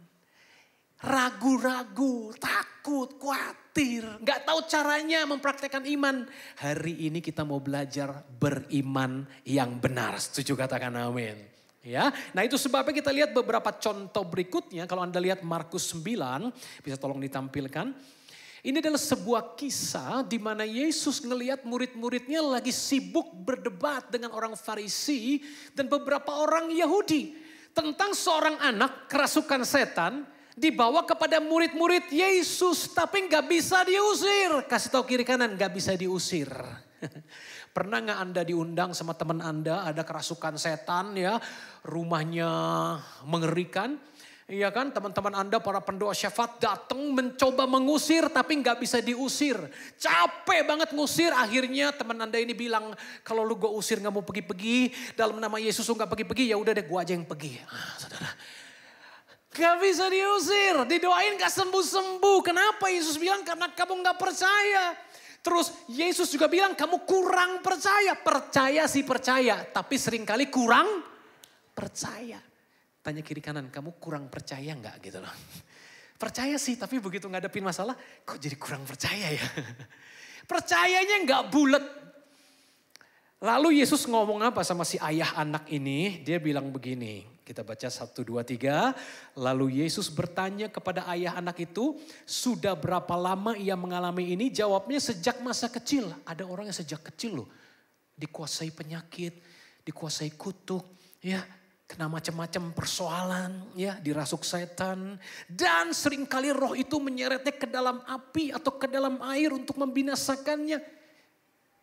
Ragu-ragu, takut, khawatir. Enggak tahu caranya mempraktekkan iman. Hari ini kita mau belajar beriman yang benar. Setuju katakan amin. Ya, nah itu sebabnya kita lihat beberapa contoh berikutnya. Kalau Anda lihat Markus 9, bisa tolong ditampilkan. Ini adalah sebuah kisah di mana Yesus ngelihat murid-muridnya lagi sibuk berdebat dengan orang Farisi dan beberapa orang Yahudi. Tentang seorang anak kerasukan setan dibawa kepada murid-murid Yesus tapi gak bisa diusir. Kasih tahu kiri kanan, gak bisa diusir. Pernah gak Anda diundang sama teman Anda ada kerasukan setan ya, rumahnya mengerikan. Iya kan, teman-teman Anda para pendoa syafaat datang mencoba mengusir tapi nggak bisa diusir. Capek banget ngusir, akhirnya teman Anda ini bilang kalau lu gue usir nggak mau pergi-pergi dalam nama Yesus lu nggak pergi-pergi, ya udah deh gue aja yang pergi. Saudara, nggak bisa diusir, didoain nggak sembuh-sembuh. Kenapa? Yesus bilang karena kamu nggak percaya. Terus Yesus juga bilang kamu kurang percaya. Percaya sih percaya, tapi seringkali kurang percaya. Tanya kiri kanan, kamu kurang percaya nggak gitu loh. Percaya sih, tapi begitu ngadepin masalah, kok jadi kurang percaya ya. Percayanya nggak bulat. Lalu Yesus ngomong apa sama si ayah anak ini? Dia bilang begini, kita baca 1, 2, 3. Lalu Yesus bertanya kepada ayah anak itu, sudah berapa lama ia mengalami ini? Jawabnya sejak masa kecil. Ada orang yang sejak kecil loh, dikuasai penyakit, dikuasai kutuk, ya, kena macam-macam persoalan, ya, dirasuk setan. Dan seringkali roh itu menyeretnya ke dalam api atau ke dalam air untuk membinasakannya.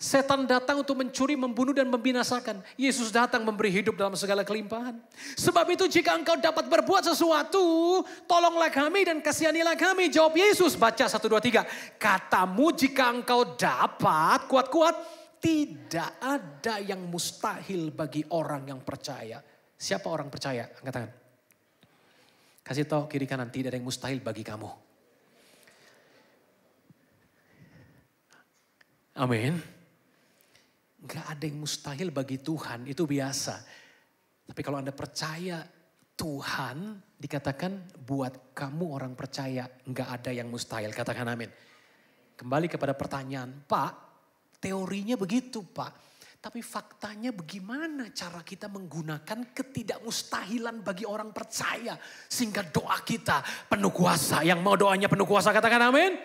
Setan datang untuk mencuri, membunuh dan membinasakan. Yesus datang memberi hidup dalam segala kelimpahan. Sebab itu jika engkau dapat berbuat sesuatu, tolonglah kami dan kasihanilah kami. Jawab Yesus, baca 1, 2, 3. Katamu jika engkau dapat kuat-kuat, tidak ada yang mustahil bagi orang yang percaya. Siapa orang percaya? Angkat tangan. Kasih tahu kiri kanan, tidak ada yang mustahil bagi kamu. Amin. Gak ada yang mustahil bagi Tuhan, itu biasa. Tapi kalau Anda percaya Tuhan, dikatakan buat kamu orang percaya gak ada yang mustahil. Katakan amin. Kembali kepada pertanyaan, Pak, teorinya begitu Pak. Tapi faktanya bagaimana cara kita menggunakan ketidakmustahilan bagi orang percaya. Sehingga doa kita penuh kuasa. Yang mau doanya penuh kuasa katakan amin.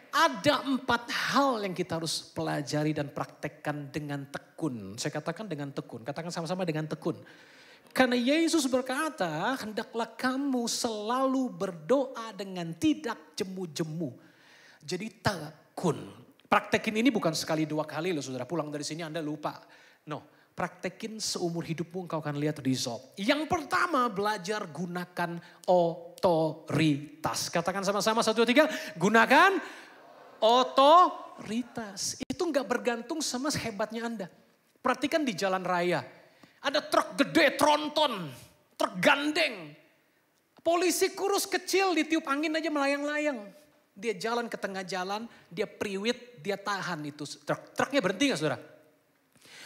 Ada 4 hal yang kita harus pelajari dan praktekkan dengan tekun. Saya katakan dengan tekun, katakan sama-sama dengan tekun. Karena Yesus berkata, hendaklah kamu selalu berdoa dengan tidak jemu-jemu. Jadi tekun. Praktekin ini bukan sekali 2 kali loh saudara, pulang dari sini Anda lupa. No, praktekin seumur hidupmu engkau akan lihat result. Yang pertama belajar gunakan otoritas. Katakan sama-sama 1, 2, 3, gunakan otoritas. Itu nggak bergantung sama hebatnya Anda. Perhatikan di jalan raya. Ada truk gede, tronton, truk gandeng. Polisi kurus kecil ditiup angin aja melayang-layang. Dia jalan ke tengah jalan, dia priwit, dia tahan itu truk. Truknya berhenti gak saudara?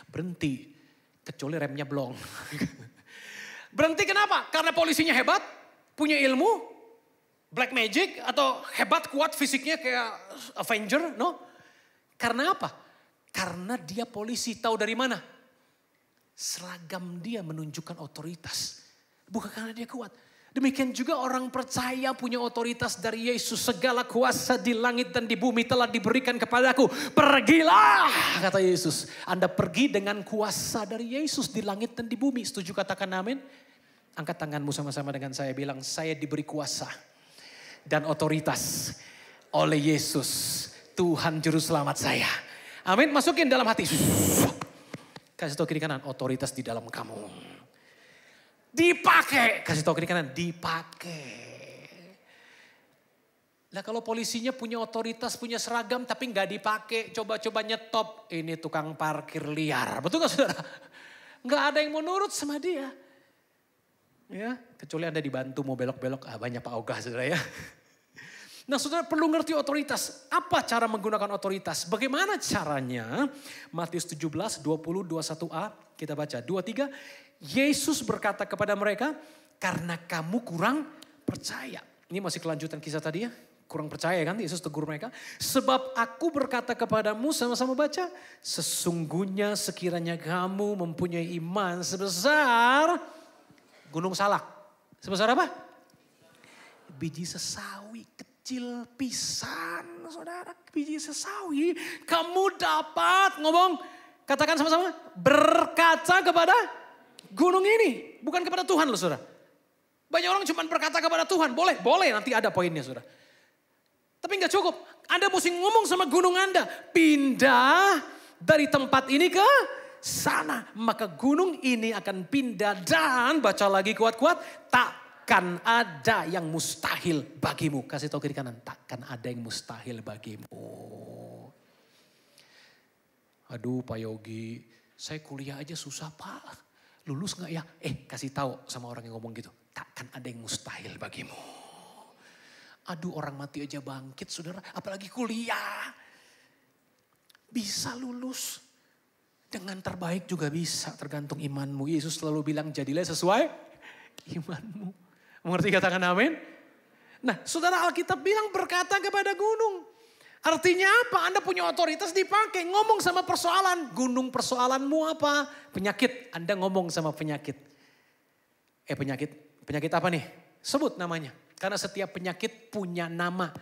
Berhenti. Kecuali remnya blong. Berhenti kenapa? Karena polisinya hebat, punya ilmu, black magic atau hebat kuat fisiknya kayak Avenger, no? Karena apa? Karena dia polisi, tahu dari mana? Seragam dia menunjukkan otoritas. Bukan karena dia kuat. Demikian juga orang percaya punya otoritas dari Yesus. Segala kuasa di langit dan di bumi telah diberikan kepadaku. Pergilah, kata Yesus. Anda pergi dengan kuasa dari Yesus di langit dan di bumi. Setuju katakan amin? Angkat tanganmu sama-sama dengan saya, bilang saya diberi kuasa dan otoritas oleh Yesus, Tuhan Juru Selamat saya. Amin, masukin dalam hati. Kasih tahu kiri kanan, otoritas di dalam kamu. Dipakai, kasih tahu kiri kanan, dipakai. Nah kalau polisinya punya otoritas, punya seragam tapi nggak dipakai, coba-coba nyetop. Ini tukang parkir liar, betul gak saudara? Nggak ada yang mau nurut sama dia. Ya, kecuali Anda dibantu mau belok-belok, banyak Pak Ogah saudara ya. Nah saudara perlu ngerti otoritas. Apa cara menggunakan otoritas? Bagaimana caranya? Matius 17, 20, 21a. Kita baca 23. Yesus berkata kepada mereka, karena kamu kurang percaya. Ini masih kelanjutan kisah tadi ya. Kurang percaya kan Yesus tegur mereka. Sebab aku berkata kepadamu, sama-sama baca. Sesungguhnya sekiranya kamu mempunyai iman sebesar gunung salak. Sebesar apa? Biji sesawi kecil pisan, saudara. Biji sesawi. Kamu dapat ngomong, katakan sama-sama, berkata kepada gunung ini. Bukan kepada Tuhan loh saudara. Banyak orang cuma berkata kepada Tuhan. Boleh, boleh nanti ada poinnya saudara. Tapi gak cukup. Anda mesti ngomong sama gunung Anda. Pindah dari tempat ini ke sana, maka gunung ini akan pindah dan baca lagi kuat-kuat, takkan ada yang mustahil bagimu. Kasih tahu kiri kanan, takkan ada yang mustahil bagimu. Aduh Pak Yogi, saya kuliah aja susah Pak, lulus nggak ya? Kasih tahu sama orang yang ngomong gitu, takkan ada yang mustahil bagimu. Aduh orang mati aja bangkit saudara, apalagi kuliah. Bisa lulus. Dengan terbaik juga bisa, tergantung imanmu. Yesus selalu bilang jadilah sesuai imanmu. Mengerti katakan amin? Nah saudara, Alkitab bilang berkata kepada gunung. Artinya apa? Anda punya otoritas dipakai. Ngomong sama persoalan. Gunung persoalanmu apa? Penyakit. Anda ngomong sama penyakit. Penyakit apa nih? Sebut namanya. Karena setiap penyakit punya nama.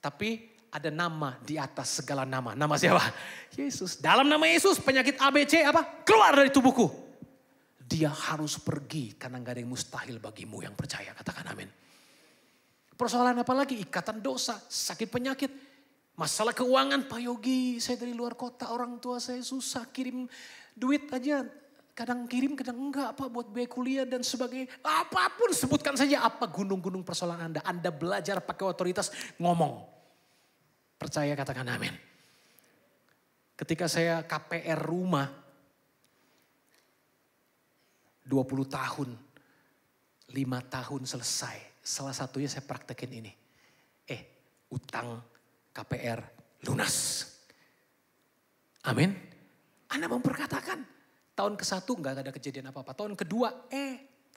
Tapi ada nama di atas segala nama. Nama siapa? Yesus. Dalam nama Yesus penyakit ABC apa? Keluar dari tubuhku. Dia harus pergi karena gak ada yang mustahil bagimu yang percaya. Katakan amin. Persoalan apa lagi? Ikatan dosa, sakit penyakit. Masalah keuangan, Pak Yogi, saya dari luar kota, orang tua saya susah kirim duit aja. Kadang kirim, kadang enggak, Pak, buat biaya kuliah dan sebagainya. Apapun sebutkan saja apa gunung-gunung persoalan Anda. Anda belajar pakai otoritas, ngomong. Percaya, katakan amin. Ketika saya KPR rumah, 20 tahun, 5 tahun selesai. Salah satunya saya praktekin ini. Utang KPR lunas. Amin. Anda memperkatakan. Tahun ke-1 nggak ada kejadian apa-apa. Tahun kedua,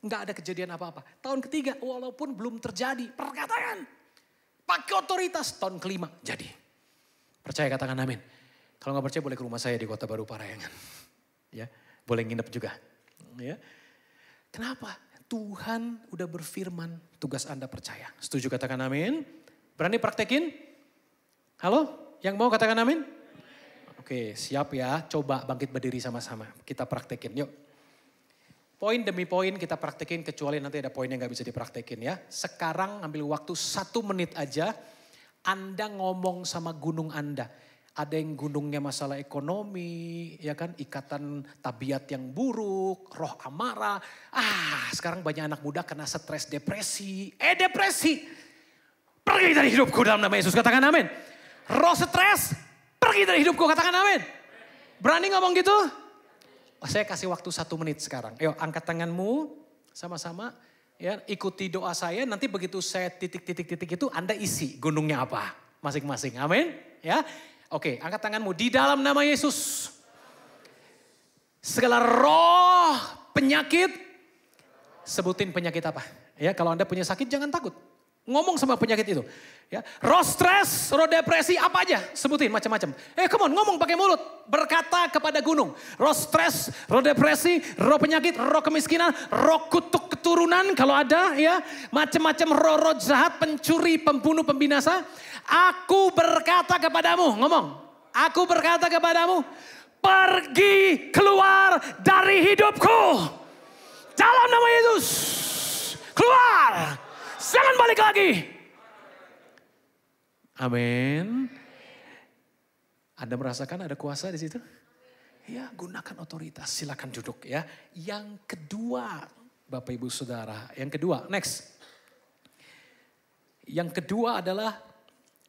nggak ada kejadian apa-apa. Tahun ketiga, walaupun belum terjadi, perkataan. Pakai otoritas. Tahun kelima, jadi. Percaya, katakan amin. Kalau nggak percaya boleh ke rumah saya di Kota Baru Parayangan. Ya, boleh nginep juga. Ya. Kenapa? Tuhan udah berfirman, tugas Anda percaya. Setuju, katakan amin. Berani praktekin? Halo, yang mau katakan amin? Oke, siap ya. Coba bangkit berdiri sama-sama. Kita praktekin, yuk. Poin demi poin kita praktekin, kecuali nanti ada poin yang gak bisa dipraktekin ya. Sekarang ambil waktu 1 menit aja. Anda ngomong sama gunung Anda. Ada yang gunungnya masalah ekonomi, ya kan, ikatan tabiat yang buruk, roh amarah. Sekarang banyak anak muda kena stres, depresi. Depresi. Pergi dari hidupku dalam nama Yesus, katakan amin. Roh stres, pergi dari hidupku, katakan amin. Berani ngomong gitu? Saya kasih waktu 1 menit sekarang. Ayo angkat tanganmu sama-sama. Ya, ikuti doa saya, nanti begitu saya titik-titik itu Anda isi gunungnya apa. Masing-masing, amin. Ya, oke, angkat tanganmu di dalam nama Yesus. Segala roh penyakit, sebutin penyakit apa. Ya, kalau Anda punya sakit jangan takut. Ngomong sama penyakit itu. Ya, roh stres, roh depresi, apa aja. Sebutin macam-macam. Come on, ngomong pakai mulut. Berkata kepada gunung. Roh stres, roh depresi, roh penyakit, roh kemiskinan, roh kutuk keturunan kalau ada. Ya, macam-macam roh-roh jahat, pencuri, pembunuh, pembinasa. Aku berkata kepadamu, ngomong. Aku berkata kepadamu, pergi keluar dari hidupku. Dalam nama Yesus. Keluar. Jangan balik lagi. Amin. Anda merasakan ada kuasa di situ? Ya, gunakan otoritas. Silakan duduk ya. Yang kedua, Bapak Ibu Saudara. Yang kedua, next. Yang kedua adalah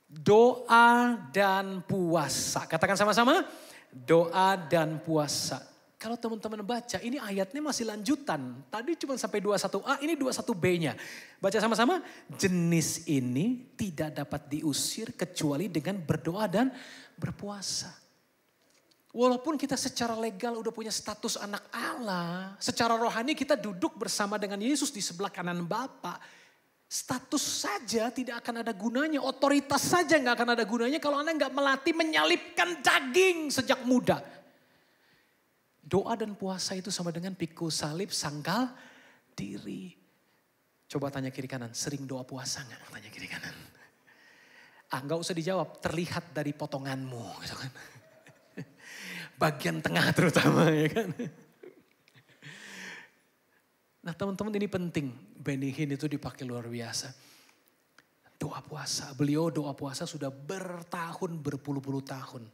doa dan puasa. Katakan sama-sama. Doa dan puasa. Kalau teman-teman baca, ini ayatnya masih lanjutan. Tadi cuma sampai 21A, ini 21B-nya. Baca sama-sama. Jenis ini tidak dapat diusir kecuali dengan berdoa dan berpuasa. Walaupun kita secara legal udah punya status anak Allah. Secara rohani kita duduk bersama dengan Yesus di sebelah kanan Bapa. Status saja tidak akan ada gunanya. Otoritas saja gak akan ada gunanya kalau Anda gak melatih menyalipkan daging sejak muda. Doa dan puasa itu sama dengan pikul salib, sangkal diri. Coba tanya kiri kanan, sering doa puasa gak? Tanya kiri kanan. Gak usah dijawab, terlihat dari potonganmu. Gitu kan. Bagian tengah terutama ya kan. Nah teman-teman ini penting, Benny Hinn itu dipakai luar biasa. Doa puasa, beliau doa puasa sudah bertahun, berpuluh-puluh tahun.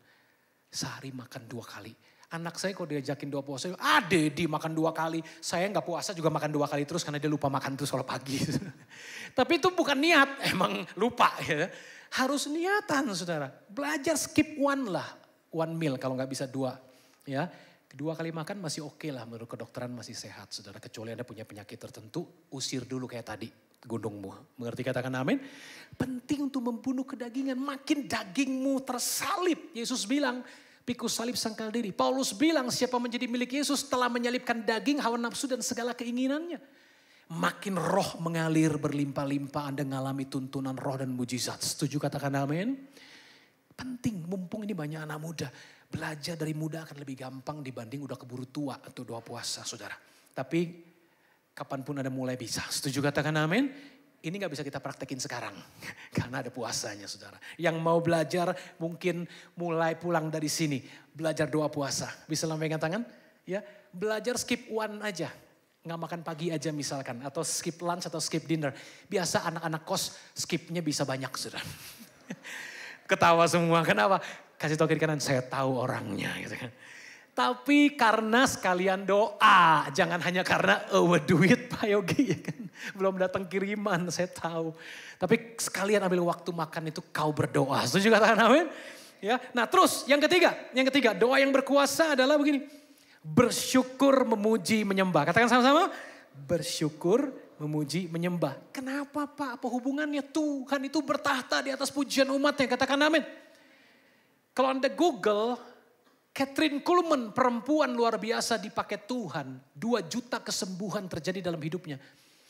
Sehari makan 2 kali. Anak saya kalau diajakin doa puasa, Dedi makan 2 kali. Saya gak puasa juga makan 2 kali terus karena dia lupa makan terus kalau pagi. Tapi itu bukan niat, emang lupa ya. Harus niatan saudara. Belajar skip 1 lah. 1 meal kalau gak bisa 2. Ya, 2 kali makan masih oke lah menurut kedokteran masih sehat saudara. Kecuali Anda punya penyakit tertentu, usir dulu kayak tadi gunungmu. Mengerti katakan amin? Penting untuk membunuh kedagingan. Makin dagingmu tersalib. Yesus bilang, pikul salib sangkal diri. Paulus bilang siapa menjadi milik Yesus telah menyalipkan daging, hawa nafsu dan segala keinginannya. Makin roh mengalir berlimpah-limpah Anda mengalami tuntunan roh dan mujizat. Setuju katakan amin? Penting, mumpung ini banyak anak muda. Belajar dari muda akan lebih gampang dibanding udah keburu tua atau doa puasa, saudara. Tapi kapanpun ada mulai bisa. Setuju katakan amin? Ini gak bisa kita praktekin sekarang. Karena ada puasanya, saudara. Yang mau belajar mungkin mulai pulang dari sini. Belajar doa puasa. Bisa lambaikan tangan? Ya, belajar skip one aja. Nggak makan pagi aja misalkan. Atau skip lunch atau skip dinner. Biasa anak-anak kos skipnya bisa banyak, saudara. Ketawa semua, kenapa? Kasih tahu kiri kanan, saya tahu orangnya gitu kan. Tapi karena sekalian doa, jangan hanya karena duit Pak Yogi ya kan. Belum datang kiriman, saya tahu. Tapi sekalian ambil waktu makan itu kau berdoa. Setuju katakan amin? Ya. Nah terus yang ketiga doa yang berkuasa adalah begini. Bersyukur, memuji, menyembah. Katakan sama-sama, bersyukur, memuji, menyembah. Kenapa Pak? Apa hubungannya? Tuhan itu bertahta di atas pujian umatnya. Katakan amin. Kalau Anda Google, Catherine Kuhlman, perempuan luar biasa dipakai Tuhan. 2 juta kesembuhan terjadi dalam hidupnya.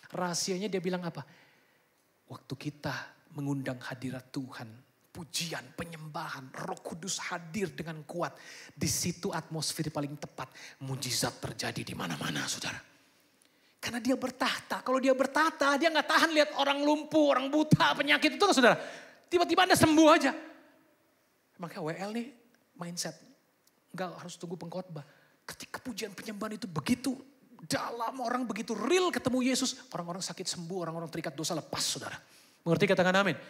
Rahasianya dia bilang apa? Waktu kita mengundang hadirat Tuhan, pujian, penyembahan, Roh Kudus hadir dengan kuat. Di situ atmosfer paling tepat. Mujizat terjadi di mana-mana, saudara. Karena dia bertahta. Kalau dia bertahta, dia gak tahan lihat orang lumpuh, orang buta, penyakit itu kan saudara. Tiba-tiba Anda sembuh aja. Makanya WL nih mindset. Gak harus tunggu pengkhotbah. Ketika pujian penyembahan itu begitu dalam, orang begitu real ketemu Yesus. Orang-orang sakit sembuh, orang-orang terikat dosa lepas, saudara. Mengerti katakan amin?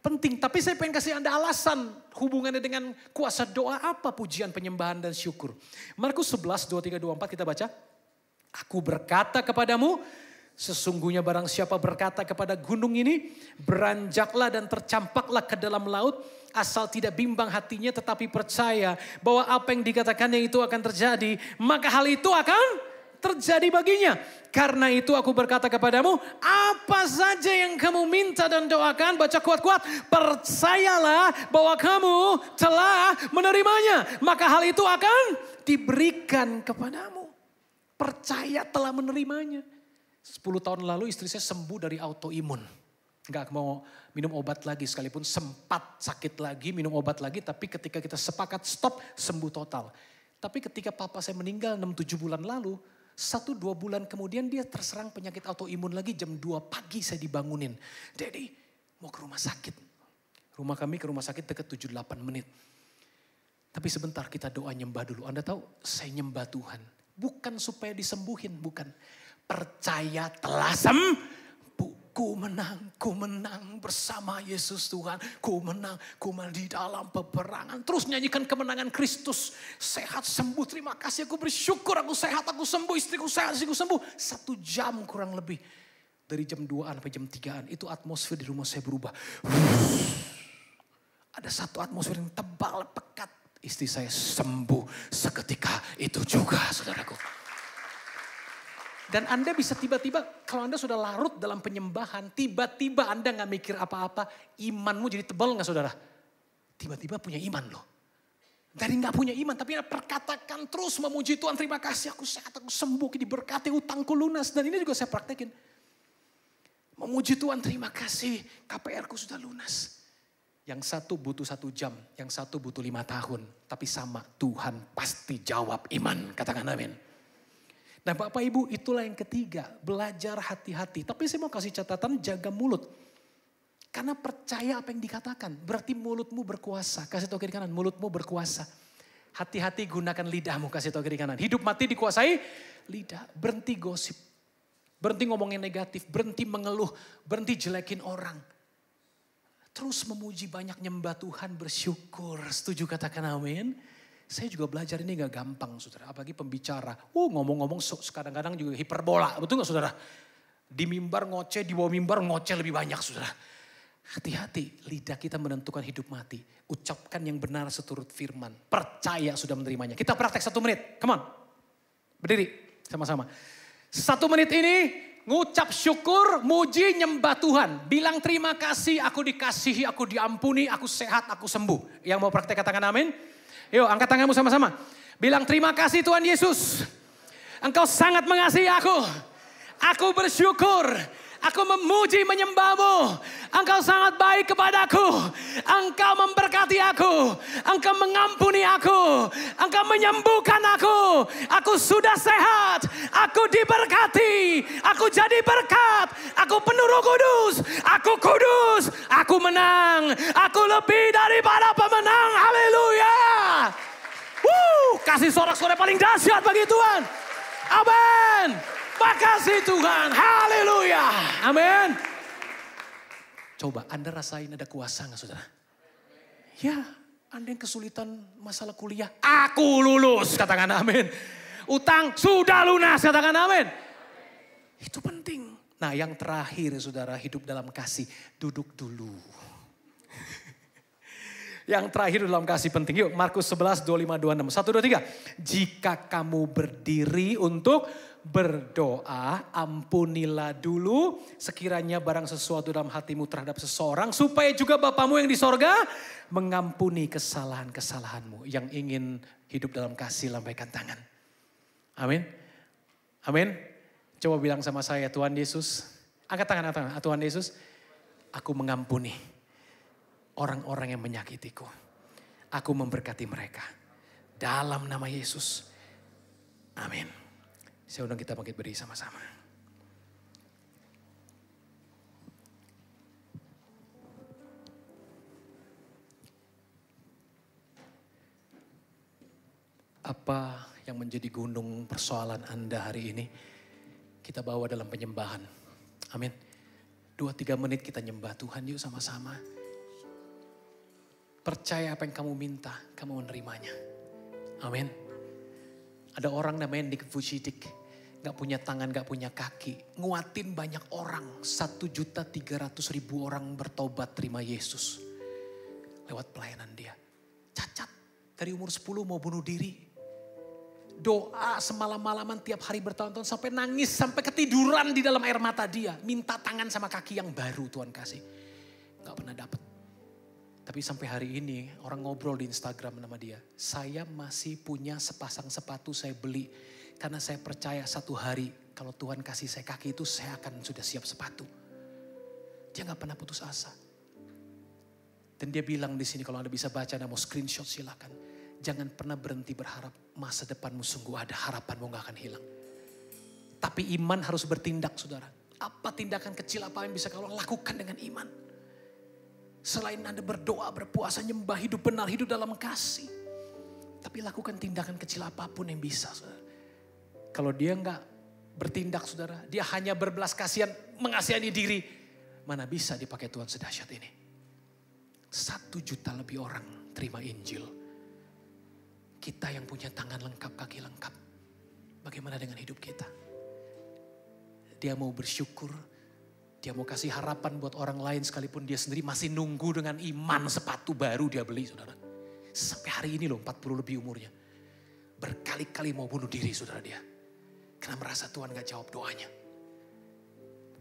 Penting, tapi saya pengen kasih Anda alasan hubungannya dengan kuasa doa apa pujian, penyembahan, dan syukur. Markus 11, 23, 24 kita baca. Aku berkata kepadamu, sesungguhnya barang siapa berkata kepada gunung ini, beranjaklah dan tercampaklah ke dalam laut, asal tidak bimbang hatinya tetapi percaya bahwa apa yang dikatakannya itu akan terjadi, maka hal itu akan terjadi baginya. Karena itu aku berkata kepadamu, apa saja yang kamu minta dan doakan, baca kuat-kuat, percayalah bahwa kamu telah menerimanya, maka hal itu akan diberikan kepadamu. Percaya telah menerimanya. 10 tahun lalu istri saya sembuh dari autoimun. Gak mau minum obat lagi, sekalipun sempat sakit lagi, minum obat lagi. Tapi ketika kita sepakat stop, sembuh total. Tapi ketika papa saya meninggal 6-7 bulan lalu, 1-2 bulan kemudian dia terserang penyakit autoimun lagi. Jam 2 pagi saya dibangunin. Daddy mau ke rumah sakit. Rumah kami ke rumah sakit dekat 7-8 menit. Tapi sebentar kita doa nyembah dulu. Anda tahu saya nyembah Tuhan. Bukan supaya disembuhin, bukan. Percaya telah sembuh. Ku menang bersama Yesus Tuhan. Ku menang di dalam peperangan. Terus nyanyikan kemenangan Kristus. Sehat, sembuh, terima kasih. Aku bersyukur, aku sehat, aku sembuh. Istriku sehat, istriku sembuh. 1 jam kurang lebih. Dari jam 2-an sampai jam 3-an. Itu atmosfer di rumah saya berubah. Ada satu atmosfer yang tebal, pekat. Istri saya sembuh seketika itu juga, saudaraku. Dan Anda bisa tiba-tiba, kalau Anda sudah larut dalam penyembahan, tiba-tiba Anda gak mikir apa-apa, imanmu jadi tebal gak saudara? Tiba-tiba punya iman loh. Dari gak punya iman, tapi Anda perkatakan terus memuji Tuhan, terima kasih aku sehat, aku sembuh, diberkati, utangku lunas. Dan ini juga saya praktekin. Memuji Tuhan, terima kasih, KPR-ku sudah lunas. Yang satu butuh 1 jam, yang satu butuh 5 tahun. Tapi sama, Tuhan pasti jawab iman. Katakan amin. Nah Bapak Ibu, itulah yang ketiga. Belajar hati-hati. Tapi saya mau kasih catatan, jaga mulut. Karena percaya apa yang dikatakan. Berarti mulutmu berkuasa. Kasih tahu kiri kanan, mulutmu berkuasa. Hati-hati gunakan lidahmu, kasih tahu kiri kanan. Hidup mati dikuasai lidah. Berhenti gosip. Berhenti ngomongin negatif. Berhenti mengeluh. Berhenti jelekin orang. Terus memuji, banyak nyembah Tuhan, bersyukur. Setuju katakan amin? Saya juga belajar ini gak gampang saudara. Apalagi pembicara. Ngomong-ngomong kadang-kadang juga hiperbola. Betul gak saudara? Di mimbar ngoceh, di bawah mimbar ngoceh lebih banyak saudara. Hati-hati, lidah kita menentukan hidup mati. Ucapkan yang benar seturut firman. Percaya sudah menerimanya. Kita praktek 1 menit. Come on. Berdiri sama-sama. 1 menit ini ngucap syukur, muji, nyembah Tuhan. Bilang terima kasih, aku dikasihi, aku diampuni, aku sehat, aku sembuh. Yang mau praktek katakan amin. Yuk angkat tanganmu sama-sama. Bilang terima kasih Tuhan Yesus. Engkau sangat mengasihi aku. Aku bersyukur. Aku memuji menyembahmu. Engkau sangat baik kepadaku. Engkau memberkati aku. Engkau mengampuni aku. Engkau menyembuhkan aku. Aku sudah sehat. Aku diberkati. Aku jadi berkat. Aku penuh Roh Kudus. Aku kudus. Aku menang. Aku lebih daripada pemenang. Haleluya. Kasih sorak-sorai paling dahsyat bagi Tuhan. Amin. Makasih Tuhan. Haleluya. Amin. Coba Anda rasain ada kuasa gak saudara? Ya, Anda yang kesulitan masalah kuliah. Aku lulus, katakan amin. Utang sudah lunas, katakan amin. Itu penting. Nah yang terakhir saudara, hidup dalam kasih. Duduk dulu. Yang terakhir dalam kasih penting. Yuk Markus 11, 25, 26. 1, 2, 3. Jika kamu berdiri untuk berdoa, ampunilah dulu sekiranya barang sesuatu dalam hatimu terhadap seseorang. Supaya juga Bapamu yang di sorga mengampuni kesalahan-kesalahanmu. Yang ingin hidup dalam kasih, lambaikan tangan. Amin. Amin. Coba bilang sama saya, Tuhan Yesus. Angkat tangan, Tuhan Yesus. Aku mengampuni orang-orang yang menyakitiku. Aku memberkati mereka. Dalam nama Yesus. Amin. Saya undang kita bangkit berdiri sama-sama. Apa yang menjadi gunung persoalan Anda hari ini, kita bawa dalam penyembahan. Amin. 2-3 menit kita nyembah Tuhan yuk sama-sama. Percaya apa yang kamu minta, kamu menerimanya. Amin. Ada orang namanya Nick Vujicic. Gak punya tangan, gak punya kaki. Nguatin banyak orang. 1.300.000 orang bertobat terima Yesus. Lewat pelayanan dia. Cacat. Dari umur 10 mau bunuh diri. Doa semalam-malaman tiap hari bertahun-tahun. Sampai nangis, sampai ketiduran di dalam air mata dia. Minta tangan sama kaki yang baru Tuhan kasih. Gak pernah dapet. Tapi sampai hari ini orang ngobrol di Instagram nama dia. Saya masih punya sepasang sepatu saya beli. Karena saya percaya satu hari kalau Tuhan kasih saya kaki itu saya akan sudah siap sepatu. Dia gak pernah putus asa. Dan dia bilang di sini kalau Anda bisa baca, Anda mau screenshot silakan. Jangan pernah berhenti berharap, masa depanmu sungguh ada, harapanmu gak akan hilang. Tapi iman harus bertindak saudara. Apa tindakan kecil apa yang bisa kau lakukan dengan iman? Selain Anda berdoa, berpuasa, nyembah, hidup benar, hidup dalam kasih. Tapi lakukan tindakan kecil apapun yang bisa. Saudara. Kalau dia enggak bertindak saudara, dia hanya berbelas kasihan, mengasihani diri. Mana bisa dipakai Tuhan sedahsyat ini. 1 juta lebih orang terima Injil. Kita yang punya tangan lengkap, kaki lengkap. Bagaimana dengan hidup kita? Dia mau bersyukur. Dia mau kasih harapan buat orang lain sekalipun dia sendiri masih nunggu dengan iman sepatu baru dia beli saudara. Sampai hari ini loh 40 lebih umurnya. Berkali-kali mau bunuh diri saudara dia. Karena merasa Tuhan gak jawab doanya.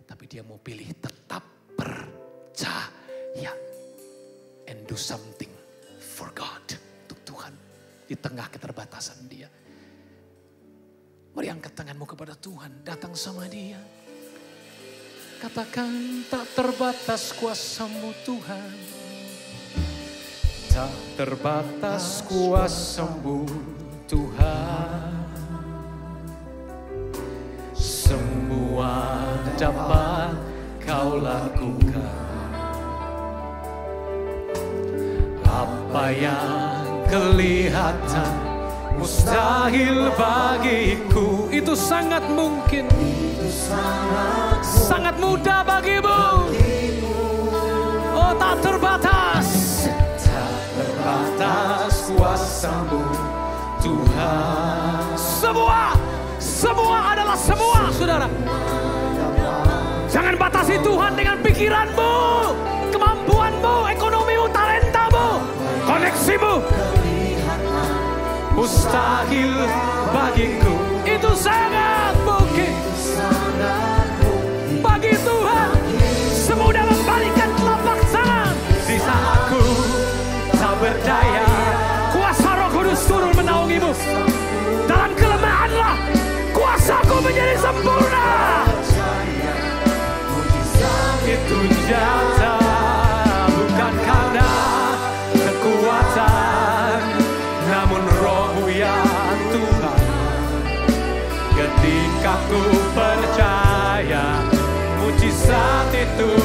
Tapi dia mau pilih tetap percaya. And do something for God. Untuk Tuhan. Di tengah keterbatasan dia. Mari angkat tanganmu kepada Tuhan. Datang sama dia. Katakan tak terbatas kuasa-Mu Tuhan. Tak terbatas kuasa-Mu Tuhan. Semua dapat Kau lakukan. Apa yang kelihatan mustahil bagiku, itu sangat mungkin. Sangat mudah bagimu. Oh tak terbatas. Tak terbatas kuasa-Mu Tuhan. Semua adalah semua saudara. Jangan batasi Tuhan dengan pikiranmu, kemampuanmu, ekonomimu, talentamu, koneksimu. Mustahil bagiku, itu sangat mungkin. Bagi Tuhan semudah membalikan telapak tangan. Di saat aku tak berdaya, kuasa Roh Kudus turun menaungimu. Dalam kelemahanlah kuasaku menjadi sempurna. Itu nyata. Mujizat itu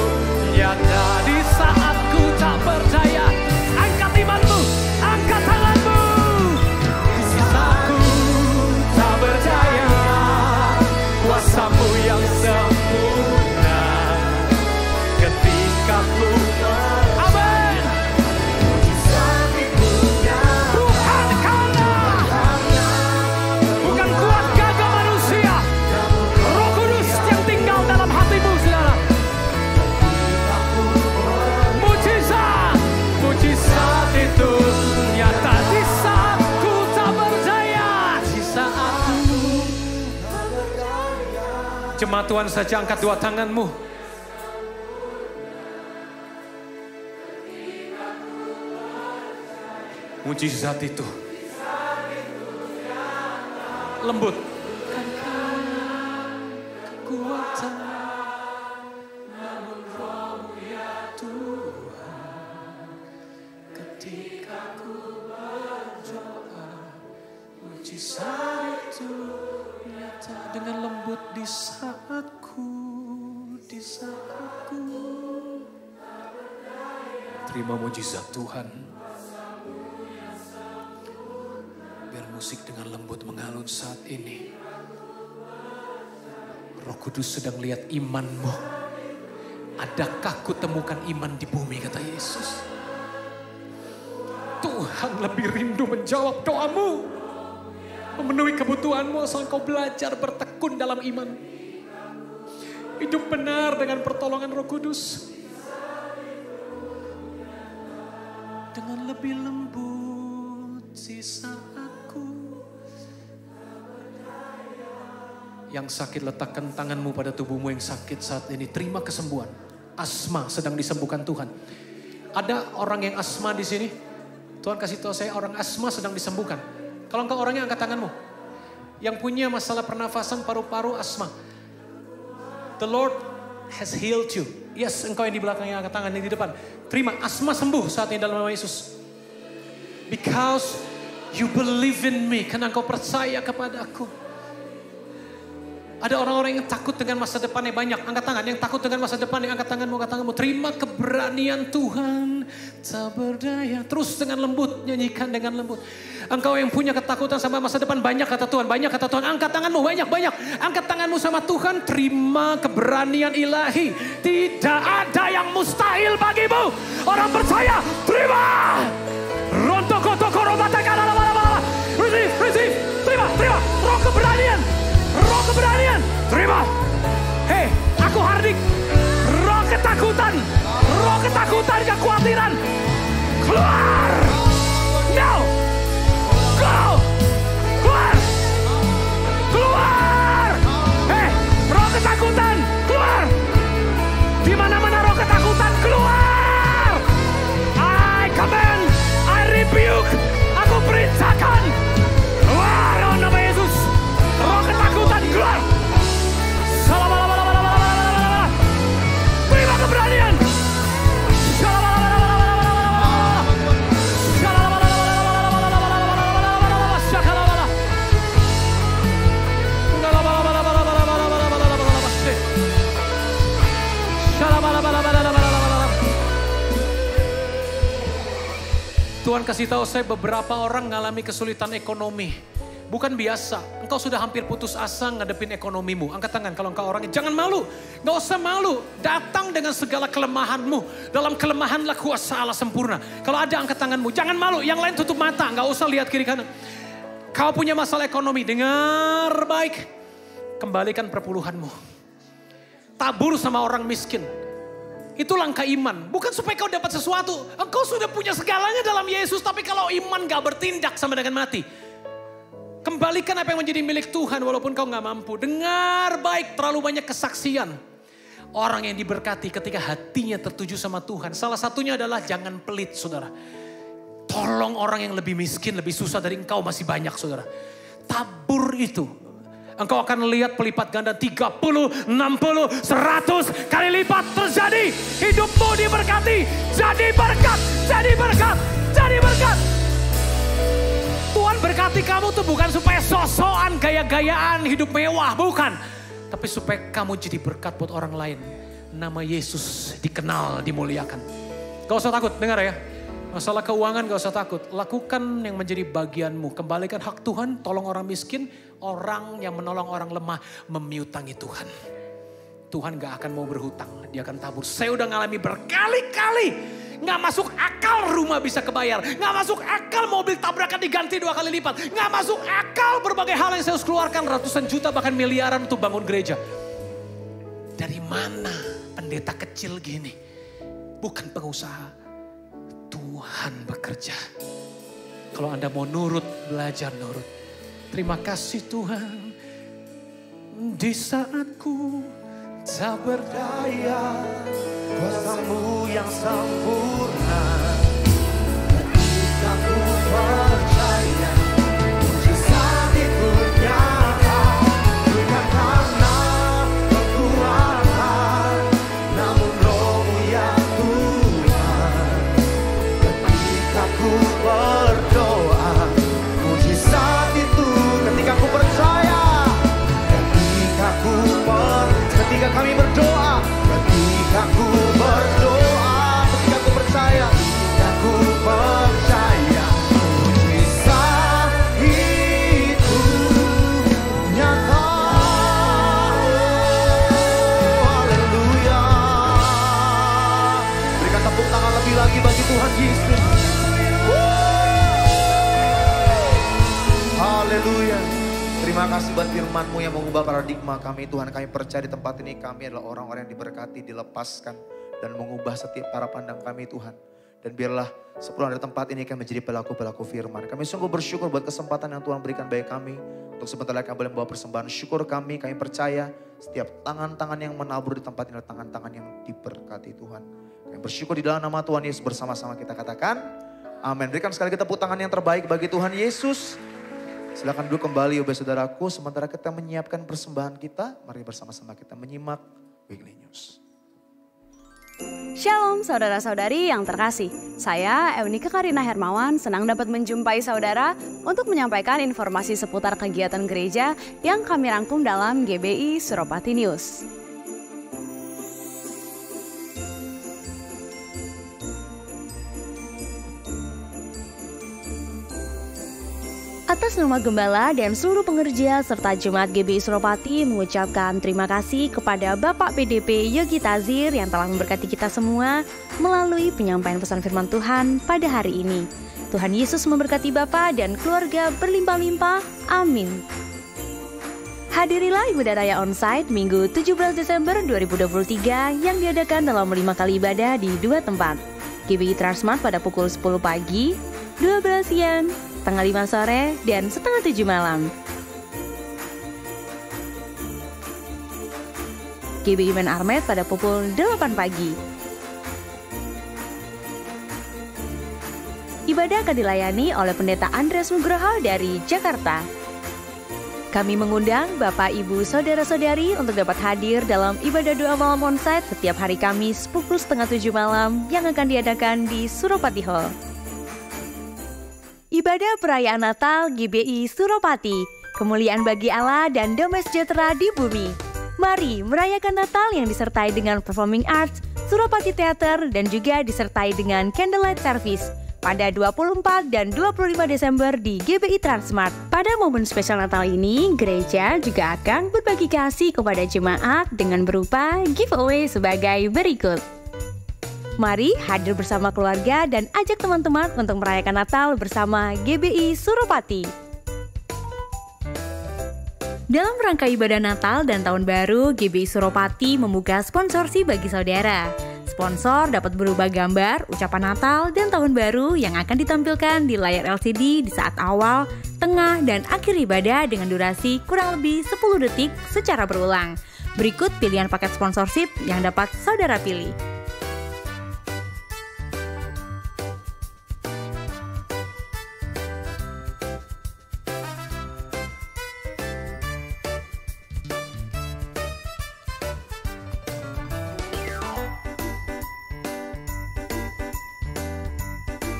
nyata di saat ku tak percaya. Angkat imanmu, angkat tanganmu. Di saat ku tak percaya, kuasamu yang sempurna. Ketika ku amin. Mujizat itu nyata. Tuhan karena bukan kuat gagah manusia, Roh Kudus yang tinggal dalam hatimu, saudara. Mujizat itu nyata di saat ku tak percaya. Di saat ku tak percaya. Jemaat Tuhan saja angkat dua tanganmu. Mujizat itu lembut. Kekuatan namun Roh-Mu ya Tuhan. Ketika ku berdoa, mujizat itu nyata dengan lembut di saatku. Terima mujizat Tuhan. Biar musik dengan lembut mengalun saat ini. Roh Kudus sedang lihat imanmu. Adakah kutemukan iman di bumi, kata Yesus. Tuhan lebih rindu menjawab doamu. Memenuhi kebutuhanmu asal kau belajar bertekun dalam iman. Hidup benar dengan pertolongan Roh Kudus. Dengan lebih lembut sisa aku. Yang sakit letakkan tanganmu pada tubuhmu yang sakit saat ini. Terima kesembuhan. Asma sedang disembuhkan Tuhan. Ada orang yang asma di sini. Tuhan kasih tahu saya orang asma sedang disembuhkan. Kalau engkau orangnya angkat tanganmu. Yang punya masalah pernafasan paru-paru asma. The Lord has healed you. Yes, engkau yang di belakangnya angkat tangan, yang di depan. Terima, asma sembuh saat ini dalam nama Yesus. Because you believe in me. Karena engkau percaya kepada aku. Ada orang-orang yang takut dengan masa depannya banyak. Angkat tangan, yang takut dengan masa depannya angkat tanganmu, angkat tanganmu. Terima keberanian Tuhan. Tak berdaya. Terus dengan lembut, nyanyikan dengan lembut. Engkau yang punya ketakutan sama masa depan banyak kata Tuhan. Banyak kata Tuhan, angkat tanganmu, banyak-banyak. Angkat tanganmu sama Tuhan, terima keberanian ilahi. Tidak ada yang mustahil bagimu. Orang percaya, terima. Receive, terima. Roh keberanian. Terima. Hei, aku hardik. Roh ketakutan, kekhawatiran. Keluar. Now. Go. Keluar. Hei, roh ketakutan, keluar. Di mana-mana roh ketakutan, keluar. I command, I rebuke. Aku perintahkan. Keluar dalam nama Yesus. Roh ketakutan, keluar. Terima keberanian. Tuhan kasih tahu saya beberapa orang mengalami kesulitan ekonomi. Bukan biasa, engkau sudah hampir putus asa ngadepin ekonomimu. Angkat tangan kalau engkau orangnya, jangan malu. Gak usah malu, datang dengan segala kelemahanmu. Dalam kelemahanlah kuasa Allah sempurna. Kalau ada angkat tanganmu, jangan malu. Yang lain tutup mata, gak usah lihat kiri kanan. Kau punya masalah ekonomi, dengar baik. Kembalikan perpuluhanmu. Tabur sama orang miskin. Itu langkah iman. Bukan supaya kau dapat sesuatu. Engkau sudah punya segalanya dalam Yesus. Tapi kalau iman gak bertindak sama dengan mati. Kembalikan apa yang menjadi milik Tuhan walaupun kau gak mampu. Dengar baik, terlalu banyak kesaksian. Orang yang diberkati ketika hatinya tertuju sama Tuhan. Salah satunya adalah jangan pelit, saudara. Tolong orang yang lebih miskin, lebih susah dari engkau masih banyak, saudara. Tabur itu. Engkau akan lihat pelipat ganda 30, 60, 100 kali lipat terjadi. Hidupmu diberkati. Jadi berkat, jadi berkat, jadi berkat. Tuhan berkati kamu tuh bukan supaya sosokan, gaya-gayaan, hidup mewah. Bukan. Tapi supaya kamu jadi berkat buat orang lain. nama Yesus dikenal, dimuliakan. Gak usah takut, dengar ya. Masalah keuangan gak usah takut. Lakukan yang menjadi bagianmu. Kembalikan hak Tuhan, tolong orang miskin. Orang yang menolong orang lemah memiutangi Tuhan. Tuhan gak akan mau berhutang, dia akan tabur. Saya udah ngalami berkali-kali. Gak masuk akal rumah bisa kebayar. Gak masuk akal mobil tabrakan diganti 2 kali lipat. Gak masuk akal berbagai hal yang saya harus keluarkan. Ratusan juta bahkan miliaran untuk bangun gereja. Dari mana pendeta kecil gini? Bukan pengusaha. Tuhan bekerja. Kalau Anda mau nurut, belajar nurut. Terima kasih Tuhan. Di saatku tak berdaya, kuasa-Mu yang sempurna. Ketika ku percaya, mujizat itu nyata. Bukan karena kekuatan, namun Roh-Mu ya Tuhan. Ketika ku berdoa, mujizat itu. Ketika ku percaya, ketika kami berdoa, ketika ku berdoa, ketika ku percaya, mujizat itu nyata. Haleluya. Berikan tepuk tangan lebih lagi bagi Tuhan Yesus. Haleluya. Terima kasih buat firman-Mu yang mengubah paradigma kami. Tuhan, kami percaya di tempat ini kami adalah orang-orang yang diberkati, dilepaskan, dan mengubah setiap cara pandang kami Tuhan. Dan biarlah sepulang dari tempat ini kami menjadi pelaku-pelaku firman. Kami sungguh bersyukur buat kesempatan yang Tuhan berikan bagi kami. Untuk sebentar lagi kami boleh membawa persembahan syukur kami. Kami percaya setiap tangan-tangan yang menabur di tempat ini adalah tangan-tangan yang diberkati Tuhan. Kami bersyukur di dalam nama Tuhan Yesus, bersama-sama kita katakan amin. Berikan sekali kita tepuk tangan yang terbaik bagi Tuhan Yesus. Silakan duduk kembali saudaraku, sementara kita menyiapkan persembahan kita. Mari bersama-sama kita menyimak Weekly News. Shalom saudara-saudari yang terkasih. Saya Eunika Karina Hermawan senang dapat menjumpai saudara untuk menyampaikan informasi seputar kegiatan gereja yang kami rangkum dalam GBI Suropati News. Atas nama Gembala dan seluruh pengerja serta Jemaat GBI Suropati mengucapkan terima kasih kepada Bapak PDP Yogi Tazir yang telah memberkati kita semua melalui penyampaian pesan firman Tuhan pada hari ini. Tuhan Yesus memberkati Bapak dan keluarga berlimpah-limpah. Amin. Hadirilah Ibadah Raya Onsite Minggu 17 Desember 2023 yang diadakan dalam 5 kali ibadah di 2 tempat. GBI Transmart pada pukul 10 pagi, 12 siang, setengah 5 sore, dan setengah 7 malam. GBI Men Armet pada pukul 8 pagi. Ibadah akan dilayani oleh Pendeta Andreas Nugroho dari Jakarta. Kami mengundang Bapak, Ibu, Saudara-saudari untuk dapat hadir dalam ibadah doa malam onsite setiap hari Kamis pukul setengah 7 malam yang akan diadakan di Suropati Hall. Ibadah perayaan Natal GBI Suropati, kemuliaan bagi Allah dan damai sejahtera di bumi. Mari merayakan Natal yang disertai dengan performing arts, Suropati Theater, dan juga disertai dengan candlelight service pada 24 dan 25 Desember di GBI Transmart. Pada momen spesial Natal ini, gereja juga akan berbagi kasih kepada jemaat dengan berupa giveaway sebagai berikut. Mari hadir bersama keluarga dan ajak teman-teman untuk merayakan Natal bersama GBI Suropati. Dalam rangka ibadah Natal dan Tahun Baru, GBI Suropati membuka sponsorship bagi saudara. Sponsor dapat berubah gambar, ucapan Natal, dan Tahun Baru yang akan ditampilkan di layar LCD di saat awal, tengah, dan akhir ibadah dengan durasi kurang lebih 10 detik secara berulang. Berikut pilihan paket sponsorship yang dapat saudara pilih.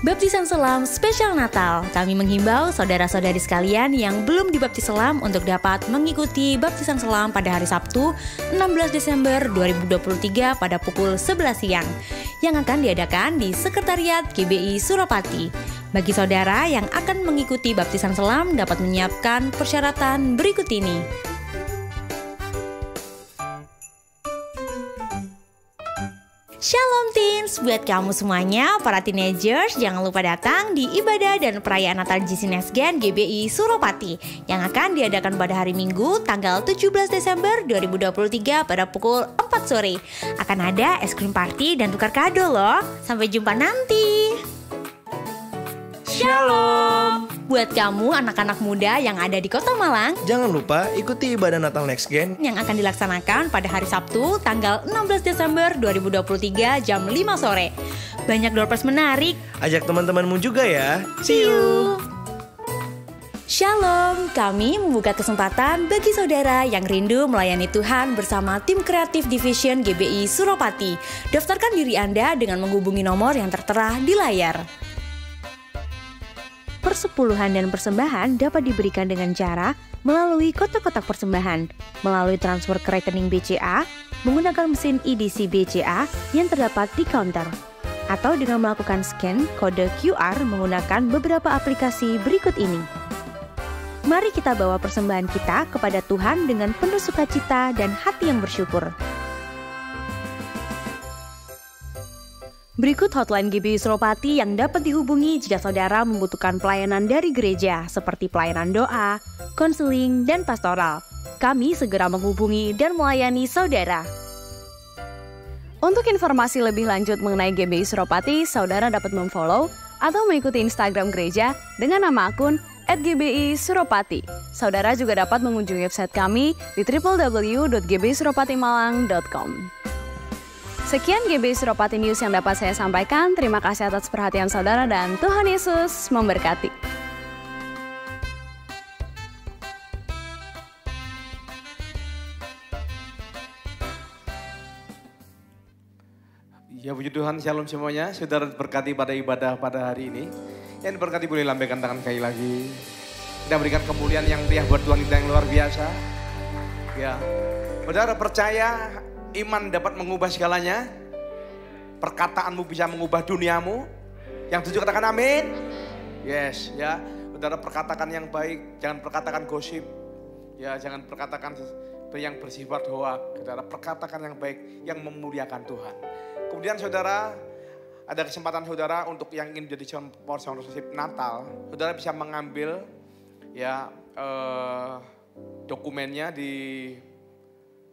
Baptisan Selam spesial Natal. Kami menghimbau saudara-saudari sekalian yang belum dibaptis selam untuk dapat mengikuti baptisan selam pada hari Sabtu 16 Desember 2023 pada pukul 11 siang yang akan diadakan di Sekretariat GBI Suropati. Bagi saudara yang akan mengikuti baptisan selam dapat menyiapkan persyaratan berikut ini. Shalom teens, buat kamu semuanya, para teenagers, jangan lupa datang di ibadah dan perayaan Natal GC Next Gen GBI Suropati yang akan diadakan pada hari Minggu tanggal 17 Desember 2023 pada pukul 4 sore. Akan ada es krim party dan tukar kado loh. Sampai jumpa nanti. Shalom. Buat kamu anak-anak muda yang ada di Kota Malang, jangan lupa ikuti ibadah Natal Next Gen yang akan dilaksanakan pada hari Sabtu tanggal 16 Desember 2023 jam 5 sore. Banyak door prize menarik. Ajak teman-temanmu juga ya. See you. Shalom, kami membuka kesempatan bagi saudara yang rindu melayani Tuhan bersama tim kreatif Division GBI Suropati. Daftarkan diri Anda dengan menghubungi nomor yang tertera di layar. Persepuluhan dan persembahan dapat diberikan dengan cara melalui kotak-kotak persembahan, melalui transfer ke rekening BCA, menggunakan mesin EDC BCA yang terdapat di counter, atau dengan melakukan scan kode QR menggunakan beberapa aplikasi berikut ini. Mari kita bawa persembahan kita kepada Tuhan dengan penuh sukacita dan hati yang bersyukur. Berikut hotline GBI Suropati yang dapat dihubungi jika saudara membutuhkan pelayanan dari gereja seperti pelayanan doa, konseling, dan pastoral. Kami segera menghubungi dan melayani saudara. Untuk informasi lebih lanjut mengenai GBI Suropati, saudara dapat memfollow atau mengikuti Instagram gereja dengan nama akun @GBI Suropati. Saudara juga dapat mengunjungi website kami di www.gbisuropatimalang.com. Sekian GBI Suropati News yang dapat saya sampaikan. Terima kasih atas perhatian saudara dan Tuhan Yesus memberkati. Ya puji Tuhan, shalom semuanya. Saudara berkati pada ibadah pada hari ini. Yang berkati boleh lambaikan tangan sekali lagi. Kita berikan kemuliaan yang meriah buat Tuhan kita yang luar biasa. Ya, saudara percaya iman dapat mengubah segalanya. Perkataanmu bisa mengubah duniamu. Yang tujuh katakan amin. Yes, ya. Saudara perkatakan yang baik, jangan perkatakan gosip. Ya, jangan perkatakan yang bersifat hoak. Saudara perkatakan yang baik, yang memuliakan Tuhan. Kemudian saudara, ada kesempatan saudara untuk yang ingin jadi sponsorship Natal. Saudara bisa mengambil ya dokumennya di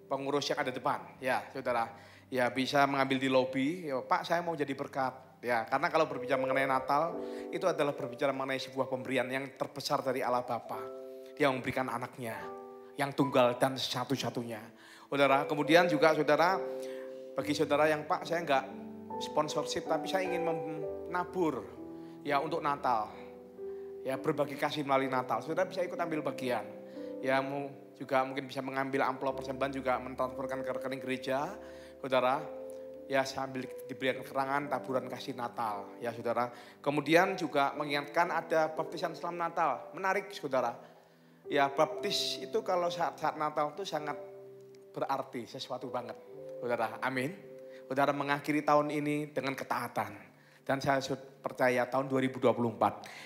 pengurus yang ada depan, ya saudara. Ya bisa mengambil di lobi, ya, Pak saya mau jadi berkat. Ya karena kalau berbicara mengenai Natal, itu adalah berbicara mengenai sebuah pemberian yang terbesar dari Allah Bapa. Dia memberikan anaknya, yang tunggal dan satu-satunya. Saudara, kemudian juga saudara, bagi saudara yang Pak saya enggak sponsorship tapi saya ingin menabur ya untuk Natal. Ya berbagi kasih melalui Natal, saudara bisa ikut ambil bagian. Ya mau juga mungkin bisa mengambil amplop persembahan juga mentransferkan ke rekening gereja, saudara. Ya sambil diberikan keterangan taburan kasih Natal, ya saudara. Kemudian juga mengingatkan ada baptisan selam Natal, menarik saudara. Ya baptis itu kalau saat Natal itu sangat berarti sesuatu banget, saudara. Amin. Saudara mengakhiri tahun ini dengan ketaatan. Dan saya percaya tahun 2024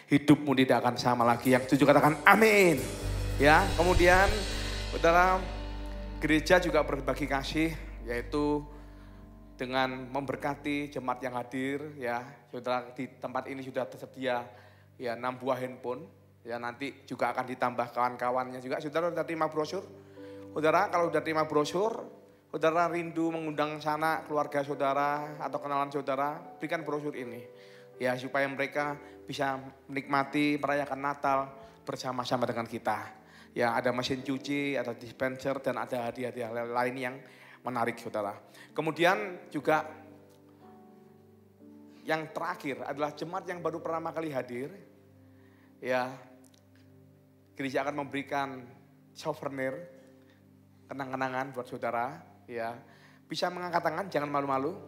hidupmu tidak akan sama lagi. Yang setuju katakan amin. Ya, kemudian saudara, gereja juga berbagi kasih, yaitu dengan memberkati jemaat yang hadir. Ya, saudara di tempat ini sudah tersedia ya 6 buah handphone. Ya nanti juga akan ditambah kawan-kawannya juga. Saudara sudah terima brosur? Saudara kalau sudah terima brosur, saudara rindu mengundang sana keluarga saudara atau kenalan saudara, berikan brosur ini. Ya supaya mereka bisa menikmati merayakan Natal bersama-sama dengan kita. Ya ada mesin cuci, ada dispenser dan ada hadiah-hadiah lain yang menarik saudara. Kemudian juga yang terakhir adalah jemaat yang baru pertama kali hadir. Ya gereja akan memberikan souvenir, kenang-kenangan buat saudara. Ya bisa mengangkat tangan, jangan malu-malu.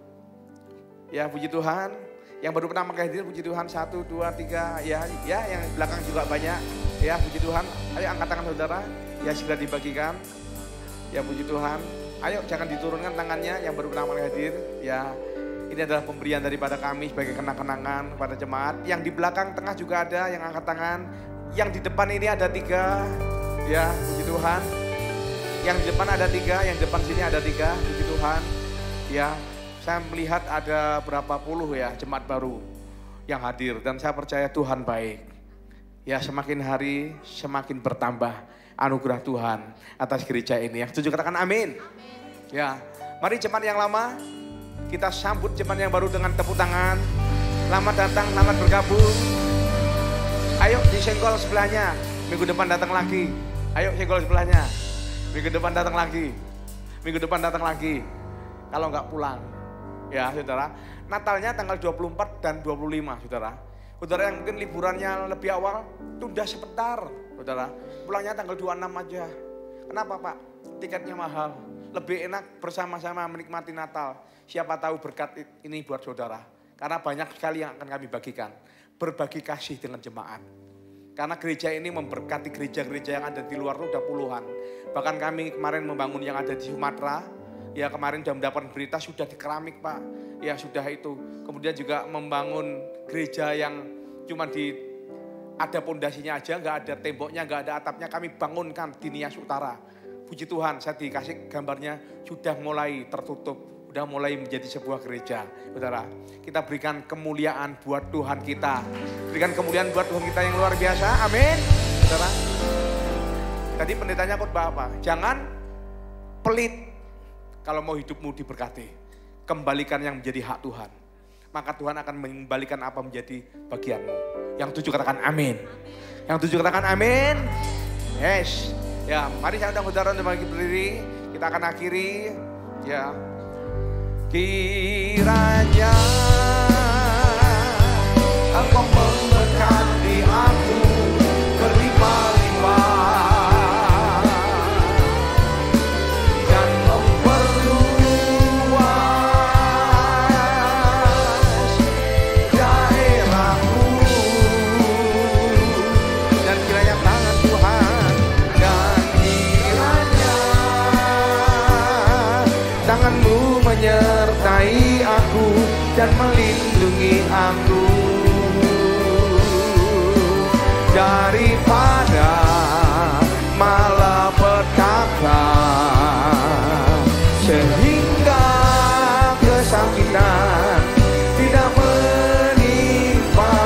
Ya puji Tuhan, Yang baru pertama kali hadir, puji Tuhan, 1, 2, 3, ya yang belakang juga banyak. Ya, puji Tuhan. Ayo angkat tangan saudara, ya segera dibagikan. Ya, puji Tuhan. Ayo jangan diturunkan tangannya yang baru pertama kali hadir. Ya, ini adalah pemberian daripada kami sebagai kenang-kenangan kepada jemaat. Yang di belakang tengah juga ada yang angkat tangan. Yang di depan ini ada 3. Ya, puji Tuhan. Yang di depan ada 3, yang di depan sini ada 3, puji Tuhan. Ya, saya melihat ada berapa puluh ya jemaat baru yang hadir. Dan saya percaya Tuhan baik. Ya, semakin hari semakin bertambah anugerah Tuhan atas gereja ini. Yang setuju katakan amin. Ya, mari jemaat yang lama kita sambut jemaat yang baru dengan tepuk tangan. Selamat datang, selamat bergabung. Ayo disenggol sebelahnya, minggu depan datang lagi. Ayo senggol sebelahnya, minggu depan datang lagi. Minggu depan datang lagi. Kalau nggak pulang. Ya saudara, Natalnya tanggal 24 dan 25 saudara. Saudara yang mungkin liburannya lebih awal, tunda sebentar saudara. Pulangnya tanggal 26 aja. Kenapa Pak? Tiketnya mahal. Lebih enak bersama-sama menikmati Natal. Siapa tahu berkat ini buat saudara. Karena banyak sekali yang akan kami bagikan. Berbagi kasih dengan jemaat. Karena gereja ini memberkati gereja-gereja yang ada di luar itu udah puluhan. Bahkan kami kemarin membangun yang ada di Sumatera. Ya kemarin sudah mendapat berita sudah di keramik Pak. Ya sudah itu. Kemudian juga membangun gereja yang cuma ada pondasinya aja, nggak ada temboknya, nggak ada atapnya. Kami bangunkan di Nias Utara. Puji Tuhan, saya dikasih gambarnya sudah mulai tertutup. Sudah mulai menjadi sebuah gereja. Saudara, kita berikan kemuliaan buat Tuhan kita. Berikan kemuliaan buat Tuhan kita yang luar biasa. Amin. Saudara. Tadi pendetanya khotbah apa? Jangan pelit. Kalau mau hidupmu diberkati, kembalikan yang menjadi hak Tuhan. Maka Tuhan akan mengembalikan apa menjadi bagianmu. Yang tujuh katakan amin. Yang tujuh katakan amin. Yes. Ya, mari saya undang saudara untuk berdiri. Kita akan akhiri. Ya. Kiranya Engkau memberkati aku berlimpah-limpah. Menyertai aku dan melindungi aku daripada malapetaka sehingga kesakitan tidak menimpa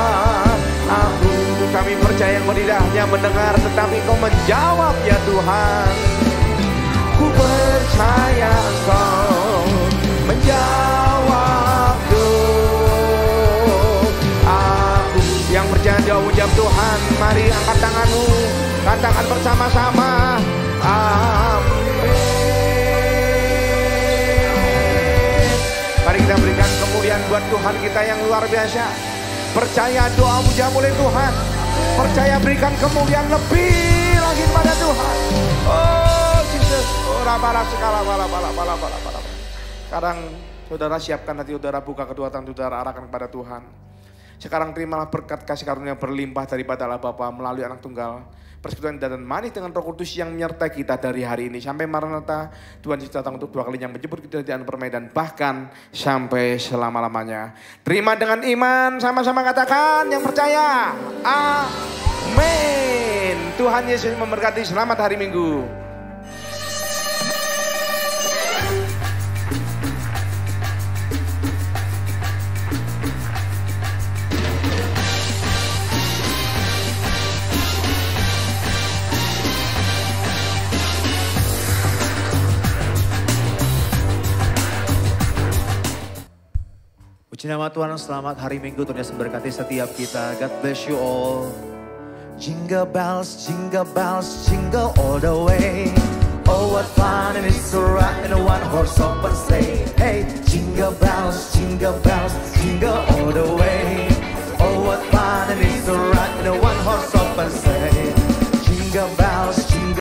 aku. Kami percaya Engkau tidak hanya mendengar tetapi Engkau menjawab ya Tuhan. Ku percaya Engkau menjawab doaku. Yang percaya jawab Tuhan, mari angkat tanganmu, katakan bersama-sama amin. Mari kita berikan kemuliaan buat Tuhan kita yang luar biasa. Percaya doamu jawab oleh Tuhan. Percaya berikan kemuliaan lebih lagi kepada Tuhan. Oh Jesus, bala segala bala. Sekarang saudara siapkan hati saudara, buka kedua tangan saudara, arahkan kepada Tuhan. Sekarang terimalah berkat kasih karunia berlimpah daripada Allah Bapa melalui Anak Tunggal. Persekutuan dan manis dengan Roh Kudus yang menyertai kita dari hari ini sampai Maranatha. Tuhan Yesus datang untuk 2 kalinya menjemput kita di anak permainan, bahkan sampai selama-lamanya. Terima dengan iman, sama-sama katakan yang percaya. Amin. Tuhan Yesus memberkati. Selamat hari Minggu. Puji nama Tuhan, selamat hari Minggu, Tuhan Yesus memberkati setiap kita. God bless you all. Jingle bells, jingle all the way. Oh what fun it is to ride in a one-horse open sleigh. Hey, jingle bells, jingle all the way. Oh what fun it is to ride in a one-horse open sleigh. Jingle bells.